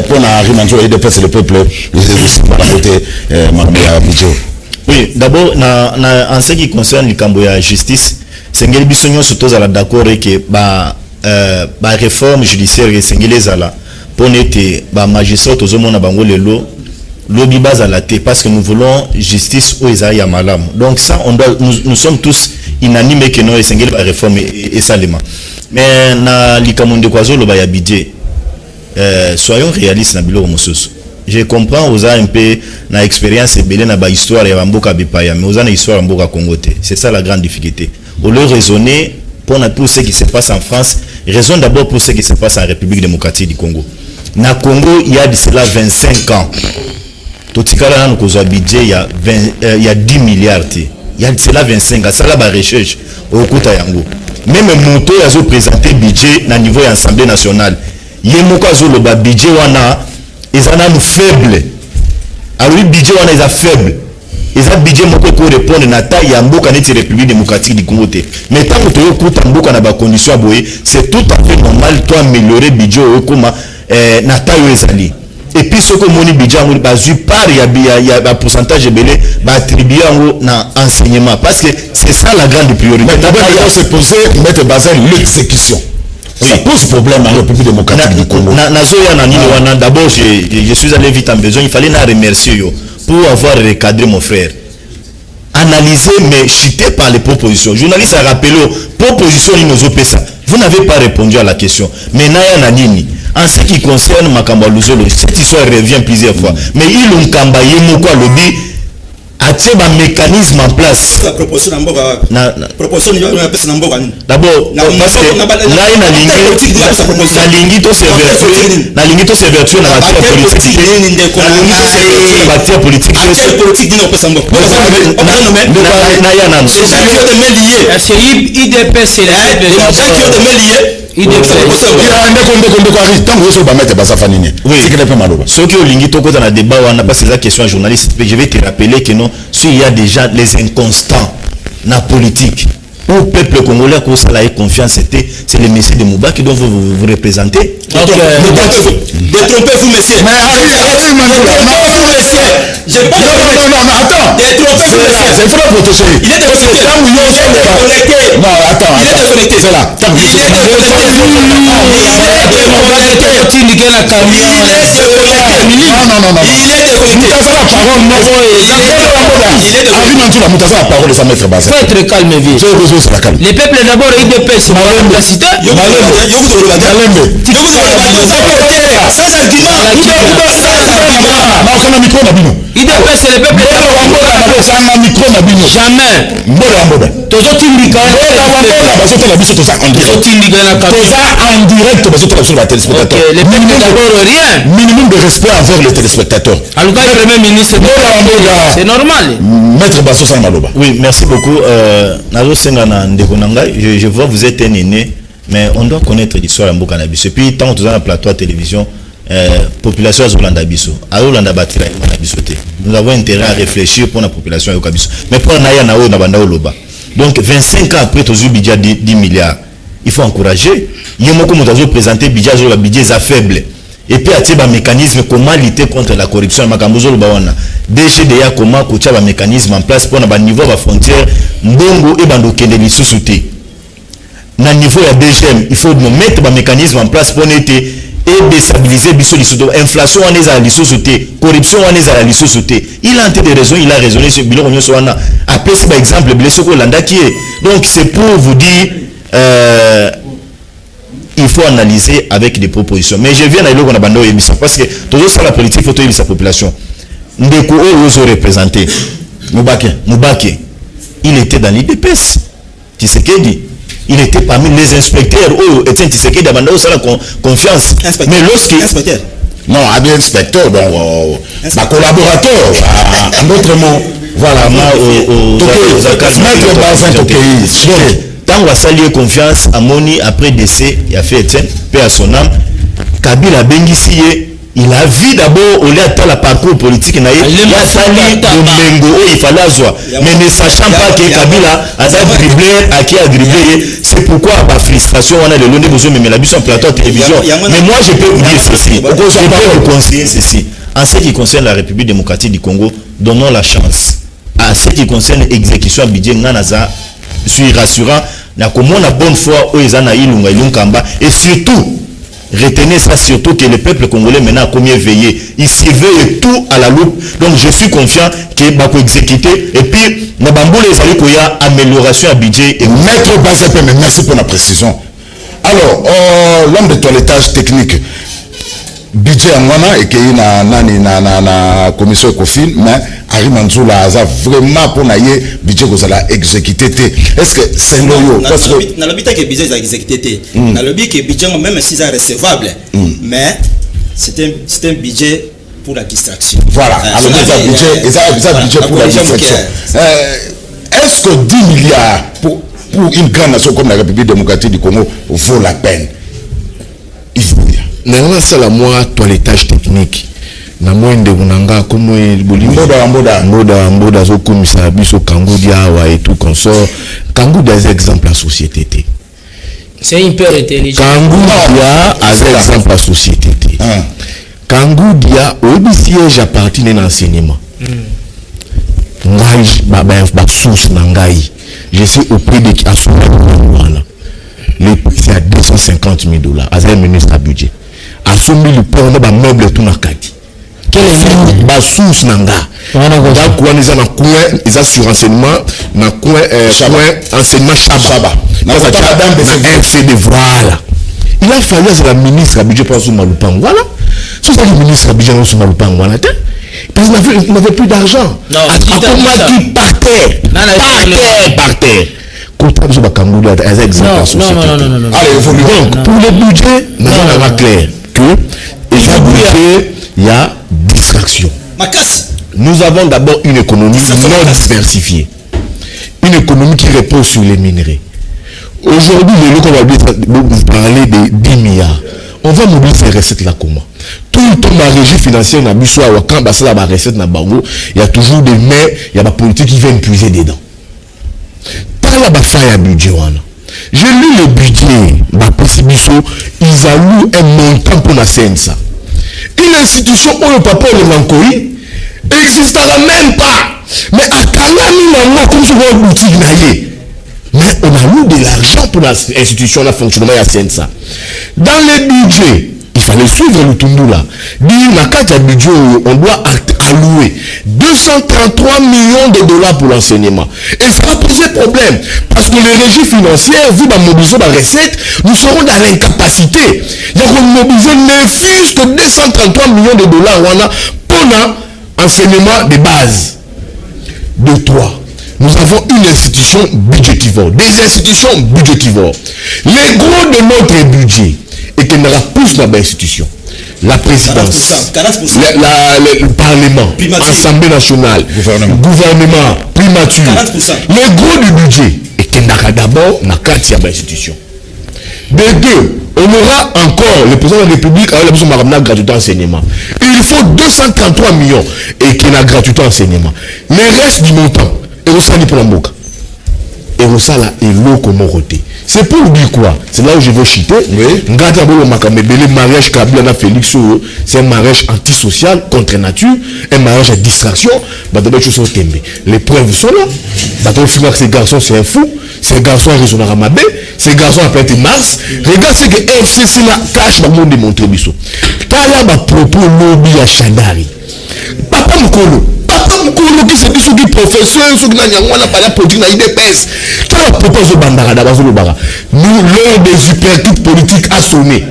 pour Harry Mansour et de le peuple, la côté Bidjo. Oui, d'abord, en ce qui concerne le cambo de justice, c'est que nous sommes d'accord que la réforme judiciaire est pour être magistrat aux hommes de l'eau, lobby base à la tête parce que nous voulons justice au Isaïa Malam. Donc ça, nous sommes tous unanimes que nous avons la réforme et salement. Mais dans le cambo de Kwazo, le budget, soyons réalistes dans le bureau. Je comprends aux un peu na expérience et belé na ba histoire ya mboka bipaya mais aux une histoire mboka Congoté. C'est ça la grande difficulté. Au lieu raisonner pour ce qui se passe en France, raison d'abord pour ce qui se passe en République démocratique du Congo. Na Congo, il y a de cela 25 ans. Tout ce cas-là, nous avons budget il y a 10 milliards. Il y a de cela 25 ans. Ça là ba recherche au Kouta Yango. Même moto a présenté budget na niveau de l'Assemblée nationale. Yemoko a le ba budget wana ils en ont faible. Alors le budget on est faible. Ils ont budget moko ko répondre na taille ya mboka neti République démocratique du Congo. Mais tant que tu écoutes mboka na ba condition boye, c'est tout à fait normal toi améliorer budget comme na taille ezali. Et puis ce que moni budget on ba zu par ya ba pourcentage belé ba attribuer na enseignement parce que c'est ça la grande priorité. Mais d'abord il faut se poser mettre basé l'exécution. Ça pose problème à la République démocratique du Congo. D'abord, je suis allé vite en besoin. Il fallait la remercier pour avoir recadré mon frère. Analyser, mais chuter par les propositions. Journaliste a rappelé propositions vous n'avez pas répondu à la question. Mais en ce qui concerne Makamba Luzolo, cette histoire revient plusieurs fois. Mais il ont cambaillé quoi lobby. A-t-il un mécanisme en place? La proposition d'abord, parce que là, il y a l'ingito sévertueux dans la matière politique. Ceux qui ont l'ingito dans le débat, on n'a pas ces questions journalistes. Je vais te rappeler que non, s'il y a déjà les inconstants dans la politique, au peuple congolais, qu'on a confiance, c'est le messieurs de Mouba qui doivent vous représenter. Détrompez-vous, messieurs. Mais détrompez-vous, messieurs. Non, attends. Détrompez-vous, messieurs. Il faut la protéger. Il est déconnecté. Non, attends. Il est déconnecté. C'est là. Les peuples d'abord, ils dépêchent. La cité. Sans argument. IDPS c'est le peuple. Jamais. Minimum de respect envers les téléspectateurs. C'est normal. Maître Basso Maloba. Oui, merci beaucoup. Je vois vous êtes un aîné, mais on doit connaître l'histoire de Mboka Nabiso. Et puis, tant que vous avez un plateau à télévision, population Azolanda Biso. Nous avons intérêt à réfléchir pour la population Ayokabiso. Mais pour Naya Nao Nabanda Oloba. Donc 25 ans après tu as budget 10 milliards. Il faut encourager. Il y a beaucoup de présenter budget est faible. Et puis il y a un mécanisme comment lutter contre la corruption. DGDA comment coacher un mécanisme en place pour un niveau de frontière mbongo et bando kende lisusuté. Na niveau ya DGM, il faut mettre un mécanisme en place pour n'être et déstabiliser biso lisoto inflation on est à l'isosauté corruption on est à l'isosauté il a un de raison il a raisonné sur biloko nyonso wana après c'est par exemple blessé ko landa qui est donc c'est pour vous dire il faut analyser avec des propositions mais je viens à l'iloko na bando yebisa parce que toujours ça la politique faut yebisa population ndeko ozo représenter Mubake il était dans l'IDPS Tshisekedi il était parmi les inspecteurs où Etienne Tshisekedi a demandé la confiance. Mais lorsqu'il... Non, un inspecteur, donc, ma collaborateur, en d'autres mots, voilà, mettre dans un pays. Tant qu'on a salué confiance à Moni, après décès, il a fait Etienne, paix à son âme, Kabila Bengissié, il a vu d'abord, au lieu de la parcours politique, il a sali Domengo, il fallait avoir. Mais ne sachant pas que Kabila a dribblé, à qui a dribblé, c'est pourquoi la frustration, on a le long de besoin, mais la bus en plateau de télévision. Mais moi, je peux vous dire ceci, je peux vous conseiller ceci. En ce qui concerne la République démocratique du Congo, donnons la chance. En ce qui concerne l'exécution à budget, je suis rassurant, na comment la bonne foi, et surtout, retenez ça surtout que le peuple congolais maintenant a combien veillé. Il surveille tout à la loupe. Donc je suis confiant qu'il va exécuter. Et puis, il y a amélioration à budget. Et Maître Bazepé, merci pour la précision. Alors, l'homme de toilettage technique, budget en wana et qu'il y a na commission Ecofin, mais Ari Manzoula a vraiment pour naïe budget que ça exécuté. Est-ce que c'est loyal? Parce que dans le budget que budget a exécuté, dans le budget que budget même si c'est recevable, mais c'est un budget pour la distraction. Voilà. Alors c'est un budget pour la distraction. Est-ce que 10 milliards pour une grande nation comme la République démocratique du Congo vaut la peine? Il faut dire. C'est la moi toilettage technique. Na mwende unanga comme mboda zo komisa biso kangodia wa et tout consort kangodia des exemples à société. C'est hyper intelligent. Kangodia a exemple à société. Kangodia au siège appartient à l'enseignement. Ngai ba source nangai. Je suis auprès de qui a son le prix c'est à 250 000 $. As un ministre à budget. A soumis le port de meuble tout na kati. Quel est la source nanga? Donc on est en coin, ils ont sur renseignement, na coin enseignement Chaba. Voilà. Il a fallu que la ministre a budget pour son Malupang. Voilà. C'est ça le ministre a budget pour son Malupang. Voilà. Parce qu'il n'avait plus d'argent. Non. Par terre. Donc pour le budget, nous avons clair que il y a distraction. Nous avons d'abord une économie non diversifiée. Une économie qui repose sur les minerais. Aujourd'hui, on va vous parler de 10 milliards. On va mobiliser ces recettes là comment? Tout le temps, la régie financière, il y a toujours des mains, il y a la politique qui vient puiser dedans. J'ai lu le budget, ils allouent un montant pour la CNSA. Une institution où le papa le Lankoï n'existera même pas. Mais à Kalami, comme sur une boutique, mais on a eu de l'argent pour l'institution, le fonctionnement de la CNSA. Dans le budget, il fallait suivre le Tundula. Dire la carte à budget, on doit allouer 233 millions de dollars pour l'enseignement. Et ça va poser problème. Parce que les régies financières, vu mobiliser la recette, nous serons dans l'incapacité. Il y a mobiliser ne fût que 233 millions de dollars pour l'enseignement de base. De 3. Nous avons une institution budgétivore, des institutions budgétivores. Les gros de notre budget et qu'il n'y aura plus dans l'institution. La présidence, 40%. Le Parlement, l'Assemblée nationale, gouvernement, primature. 40%. Les gros du budget et qu'il n'y aura d'abord dans 4e institution. De 2, on aura encore le président de la République avec la besoin de gratuité enseignement. Il faut 233 millions et qu'il y a gratuité enseignement. Le reste du montant, et ça n'est pour la boca. Et ça là est l'eau comme roté. C'est pour dire quoi? C'est là où je veux chiter. Le mariage Kabila Félix, c'est un mariage antisocial, contre nature, un mariage à distraction. Les preuves sont là. Ces garçons, c'est un fou. Ces garçons ont raison à Ramabé. Ces garçons ont planté Mars. Regarde ce que FCC cache dans le monde démontré. T'as là propos lobby à Chandari. Papa Mkolo. Qui c'est qui professeur, ceux qui n'ont pas la politique, IDPS. Qui a proposé Bandara d'Abazolobara? Nous, l'un des hypertites politiques a sonné.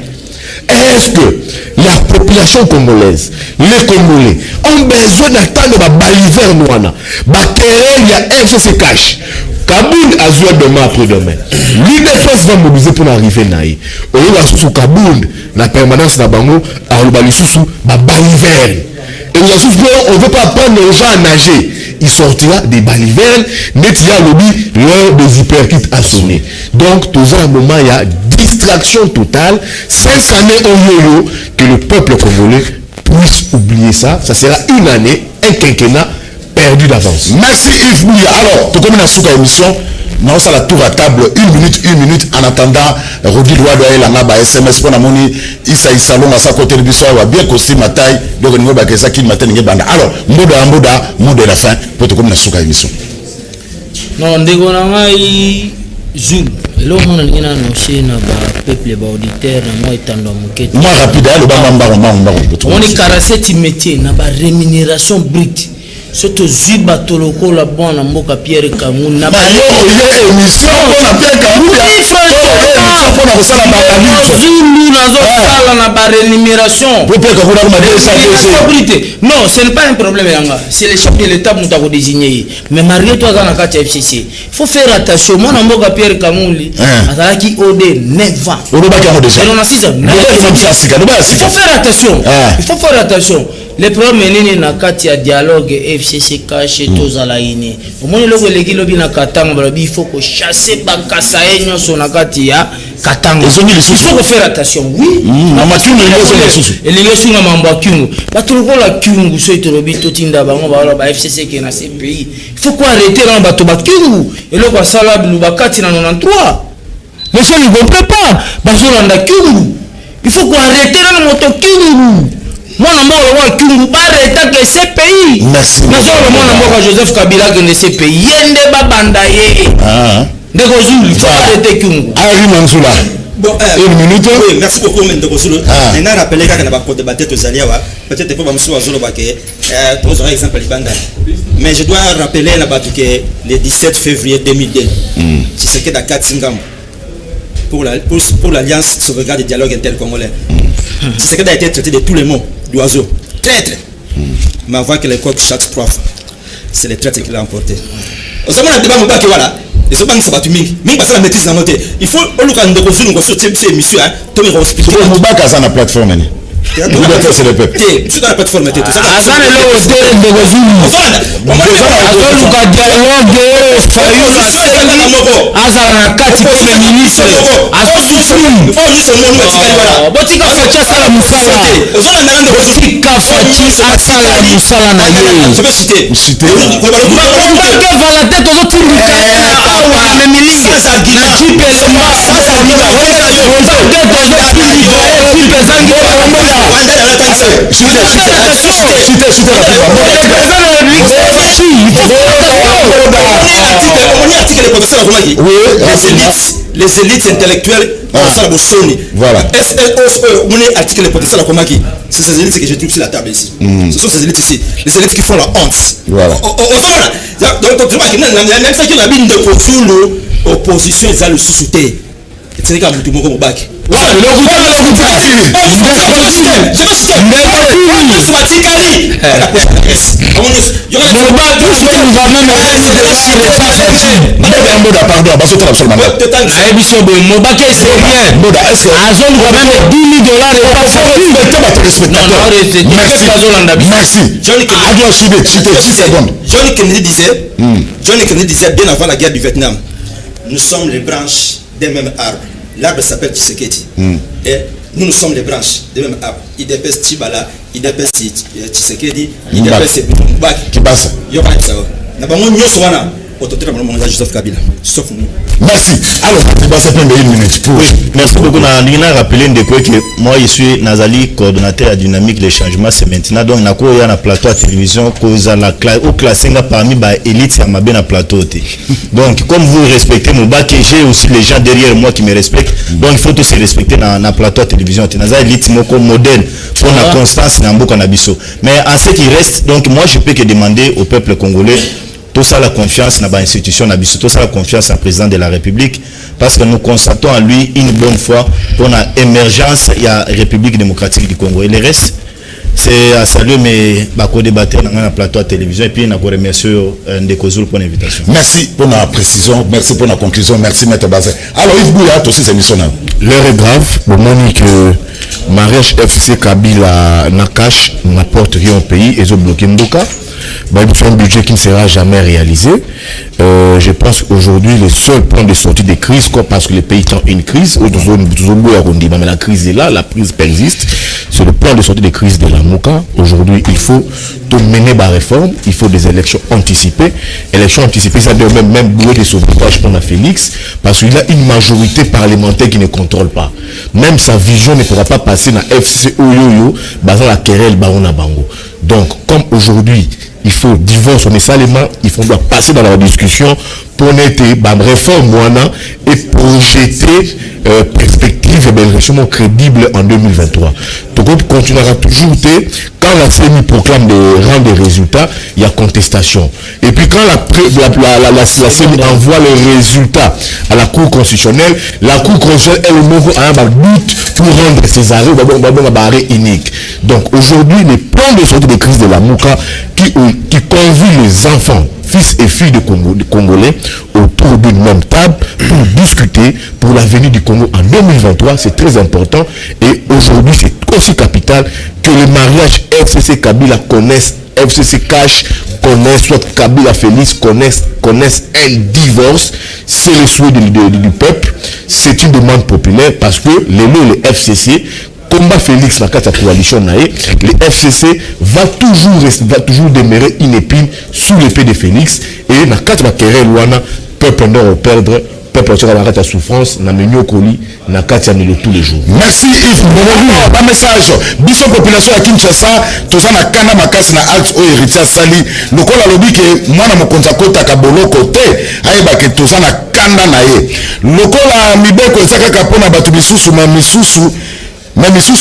Est-ce que la population congolaise, les Congolais, ont besoin d'attendre la baliver noana? Il y a FCC cash. Kaboul a joué demain après-demain. L'IDPS va mobiliser pour arriver naï. On va sous Kaboul, la permanence d'Abango, à l'Obalissou, baliver. Et on ne veut pas prendre les gens à nager. Il sortira des balivernes, mais il y a lobby l'heure des hyperkits à sonner. Donc, tout un moment, il y a distraction totale. 5 années au yo-yo que le peuple congolais puisse oublier ça. Ça sera une année, un quinquennat perdu d'avance. Merci Yves Bouya. Alors, tout comme une souka émission, nous avons la tour à table, une minute en attendant Rodi Douado et la SMS pour la moni Issa Salon à sa côté de Bissau bien costume ma taille donc nous avons ça qui matin n'est banda. Alors Mboda mot de la fin pour tout comme une souka émission. Non ndegona ngai Zoom le monde ngina noché na ba peuple ba auditeur na moi etando mukete. Moi rapide le bamba. On est caractère métier na ba rémunération brute. Surtout Ziba Toloko la bonne mboka Pierre Kamou na ba émission na Pierre Kamou na ba rémunération. Non, ce n'est pas un problème yanga. C'est le chef de l'État qui t'a désigné. Mais malgré toi dans la carte FCC, il faut faire attention. Moi na mboka Pierre Kamou azalaki OD 9 ans. On a 6 ans. Il faut faire attention. Il faut faire attention. Les problèmes na kati ya dialogue FCC caché tozala ini. Omoni loko leki lobi na Katanga balobi il faut que chasser bakasa enyo so na kati ya Katanga. Il faut que faire attention. Oui. Mama Kyungu elingo sunga mambo Kyungu. Batuloko la Kyungu so itolobi totinda bango ba FCC qui na ces pays. Il faut quoi arrêter na bato ba Kyungu. Eloko sala biluba kati na 93. Les gens ne comprennent pas. Bazolanda Kyungu. Il faut quoi arrêter na moto Kyungu. Moi, je suis que ces pays. Merci. Je suis Joseph Kabila que ces pays. Yende Babandaye. De Gozul, il faut arrêter Kyungu. Bon, une minute. Oui, merci beaucoup, Mendegozulu. On a rappelé qu'il y a un débat aux alliés. Peut-être pour M. Azolo, pour exemple, Libanda. Mais je dois rappeler que le 17 février 2002, c'est ce que Dakar Singam pour l'Alliance sauvegarde et dialogue intercongolais. C'est ce qui a été traité de tous les mots d'oiseau. Traître. Mais on voit que les coqs chaque prof, c'est les traîtres qui l'ont emporté. Au moment où on a débat, voilà. Les gens qui sont battus, mais parce que la maîtrise dans notre il faut au lieu de nous faire ces émissions, tout le monde hospital. Il faut que ça la plateforme. C'est le peuple. Tu dans la plateforme. les élites intellectuelles ça la Sony. Voilà. On est article le potentiel comment qui c'est ces élites que j'ai trouvé sur la table ici. Ce sont ces élites ici, les élites qui font la honte. Voilà. Donc tu vois qu'il y a même ça qui n'a pas de consul opposition ils ont le sous-souté. C'est comme tout le monde au bac. Voilà, le Johnny Kennedy disait bien avant la guerre du Vietnam, nous sommes les branches des mêmes arbres. L'arbre s'appelle Tshisekedi. Et nous sommes les branches des mêmes arbres. Il dépêche Tibala, il dépêche Tshisekedi, il dépêche Kibasa. Sauf nous. Merci. Alors, merci beaucoup. On a rappelé que moi, je suis Nazali, coordonnateur à Dynamique, les changements, c'est maintenant. Donc, il y a un plateau à télévision, au classé parmi les élites, il y a un plateau. Donc, comme vous respectez mon bac, j'ai aussi les gens derrière moi qui me respectent. Donc, il faut tous se respecter dans un plateau à télévision. Nazali, élite, modèle, pour la constance, mais en ce qui reste, donc, moi, je peux que demander au peuple congolais. Tout ça, la confiance dans l'institution, tout ça, la confiance au président de la République, parce que nous constatons en lui une bonne fois pour l'émergence de la République démocratique du Congo. Et le reste, c'est à saluer mes co-débatteurs dans le plateau à télévision et puis je remercie Ndeko Zulu pour l'invitation. Merci pour la précision, merci pour la conclusion, merci Maître Bazin. Alors Yves Bouya, aussi c'est émission. L'heure est grave, au moment que mariage FC Kabila Nakash n'apporte rien au pays et ils ont bloqué Mboka. C'est un budget qui ne sera jamais réalisé. Je pense qu'aujourd'hui, le seul point de sortie des crises, parce que les pays sont une crise, mais la crise est là, la crise persiste, c'est le plan de sortie des crises de la MOCA. Aujourd'hui, il faut mener la réforme, il faut des élections anticipées. Élections anticipées, ça veut même bouer des sauvetages pour la Félix, parce qu'il a une majorité parlementaire qui ne contrôle pas. Même sa vision ne pourra pas passer dans FCC Oyoyo, basant la querelle Barona Bango. Donc, comme aujourd'hui, il faut divorce, mais seulement, il faut passer dans la discussion pour mettre une réforme et projeter perspective et élection crédible en 2023. Donc on continuera toujours quand la CENI proclame des résultats, il y a contestation. Et puis quand la CENI envoie les résultats à la Cour constitutionnelle, la Cour constitutionnelle elle a un but pour rendre ses arrêts unique. Donc aujourd'hui, les plans de sortie des crises de la MOCA qui convient les enfants, fils et filles de Congolais autour d'une même table pour discuter pour l'avenir du Congo en 2023, c'est très important. Et aujourd'hui, c'est aussi capital que le mariage FCC Kabila connaisse, FCC Cash connaisse, soit Kabila Félix connaisse un divorce. C'est le souhait du peuple. C'est une demande populaire parce que les FCC combat Félix, la coalition, le FCC va toujours demeurer une épine sous l'épée de Félix. Et dans la querelle, peuple ne perdre, peuple qui a la souffrance, n'a mené au colis, n'a qu'à tous les jours. Merci Yves. Un message. Biso population à Kinshasa, tout ça n'a qu'à makas na alt au héritier sali. Le col a lobby que moi na mokonza kota kabolo côté, aïba que tout ça n'a kanda nae. Le col a mibeko saka kapona batu bisusu ma misusu. Mais merci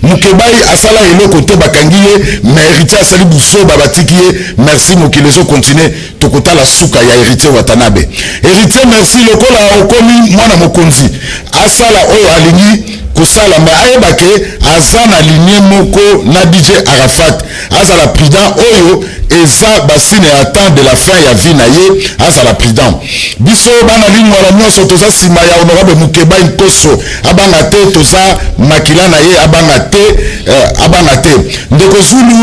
Mukebai asala eloko te bakangiye mais héritier asali buso babatikiye merci mokilezo continuer tokota la suka ya héritier Watanabe héritier merci lokola okomi mwana mokonzi asala oyo alingi kosala mais ayebake azana ligne moko na DJ Arafat azala président oyo eza basine attend de la fin ya vie na ye azala président biso bana ligne wala nyonso toza sima ya honorable Mukebai Nkoso abanga te toza makila na ye abanga te ndeko Zulu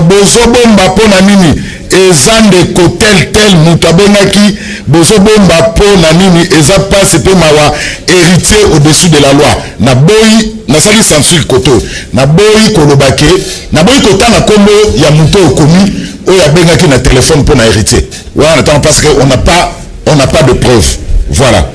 bozobomba pona nini eza ndeko tel mutu abengaki bozobomba pona nini eza pasi pe mawa héritier au-dessus de la loi na boyi nasali censure koto na boyi kolobake na boyi kotana kombo ya mutu okomi oyo abengaki na téléphone pona héritier wana tant parce que on n'a pas de preuve voilà.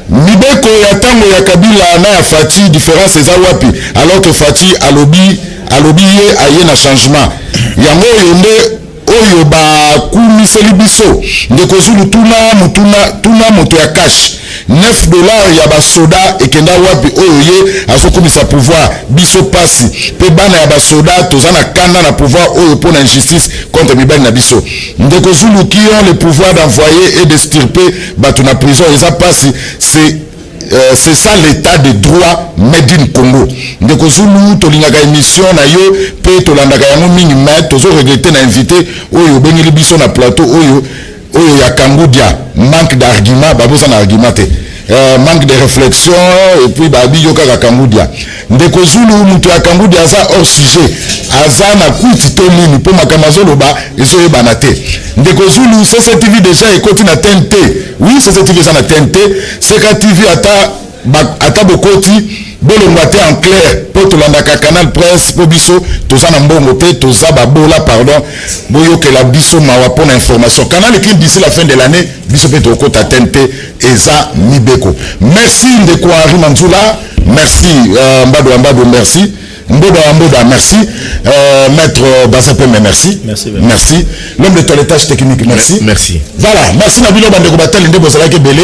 Mibeko ya tango ya Kabila na ya Fati différence eza wapi alors que Fati alobi ye aye na changement yango yonde oyo ba kumiseli biso ndeko Zulu tuna moto ya cash $9 ya basoda ekenda wapi oyo ye azokomisa pouvoir biso pasi pe bana ya basoda tozana kanda na pouvoir oyo pour la injustice contre mibali na biso ndeko Zulu qui ont le pouvoir d'envoyer et d'extirper bato na prison eza pasi c'est ça l'état de droit made in Congo. Ndeko Zulu tolingaka émission na yo pe tolandaka yango mingi mais tozo regretter na invité oyo bengeli biso na plateau oyo ya Kangudia manque d'argument babosa na argument te manque de réflexion et puis babi yo kaka Kangudia ndeko Zulu mutu ya Kangudia za hors sujet aza na kuti to nini po makamazo loba ezo yebana te ndeko Zulu CCTV déjà ekoti na TNT oui CCTV za na TNT CKTV ata bokoti bolongwa te en clair po tolandaka Canal Presse po biso toza na mbongo te toza babola pardon boyokela biso mawa po na information Canal écrit d'ici la fin de l'année biso pe tokota TNT eza mibeko merci ndeko Henri Manzula merci Mbado merci Mboda merci maître Basapeme merci l'homme de toilettage technique merci voilà merci na bino bandeko batali nde bozalaki belé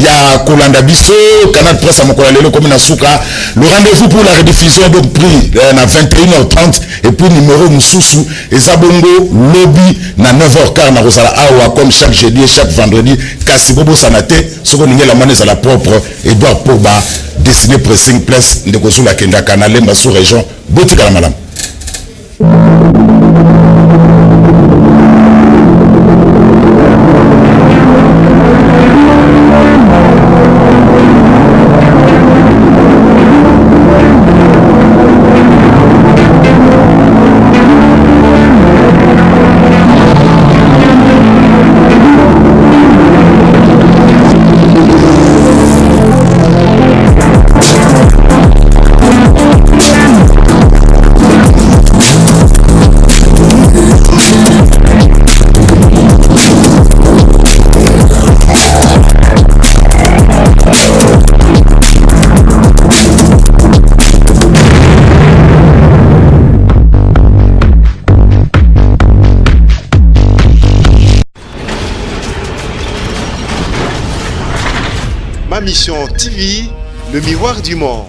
ya kolanda biso Canal Presse amokola lelo comme na suka le rendez-vous pour la rediffusion donc pris na 21h30 et puis numéro mususu eza bongo lobby na 9h15 na kozala awa comme chaque jeudi et chaque vendredi kasi bobo sanate soko ningela maneza la propre Edouard Poba dessiné pressing place ndeko Zulu akenda Kanalemba sous région botikala malam. Ma mission TV, le miroir du monde.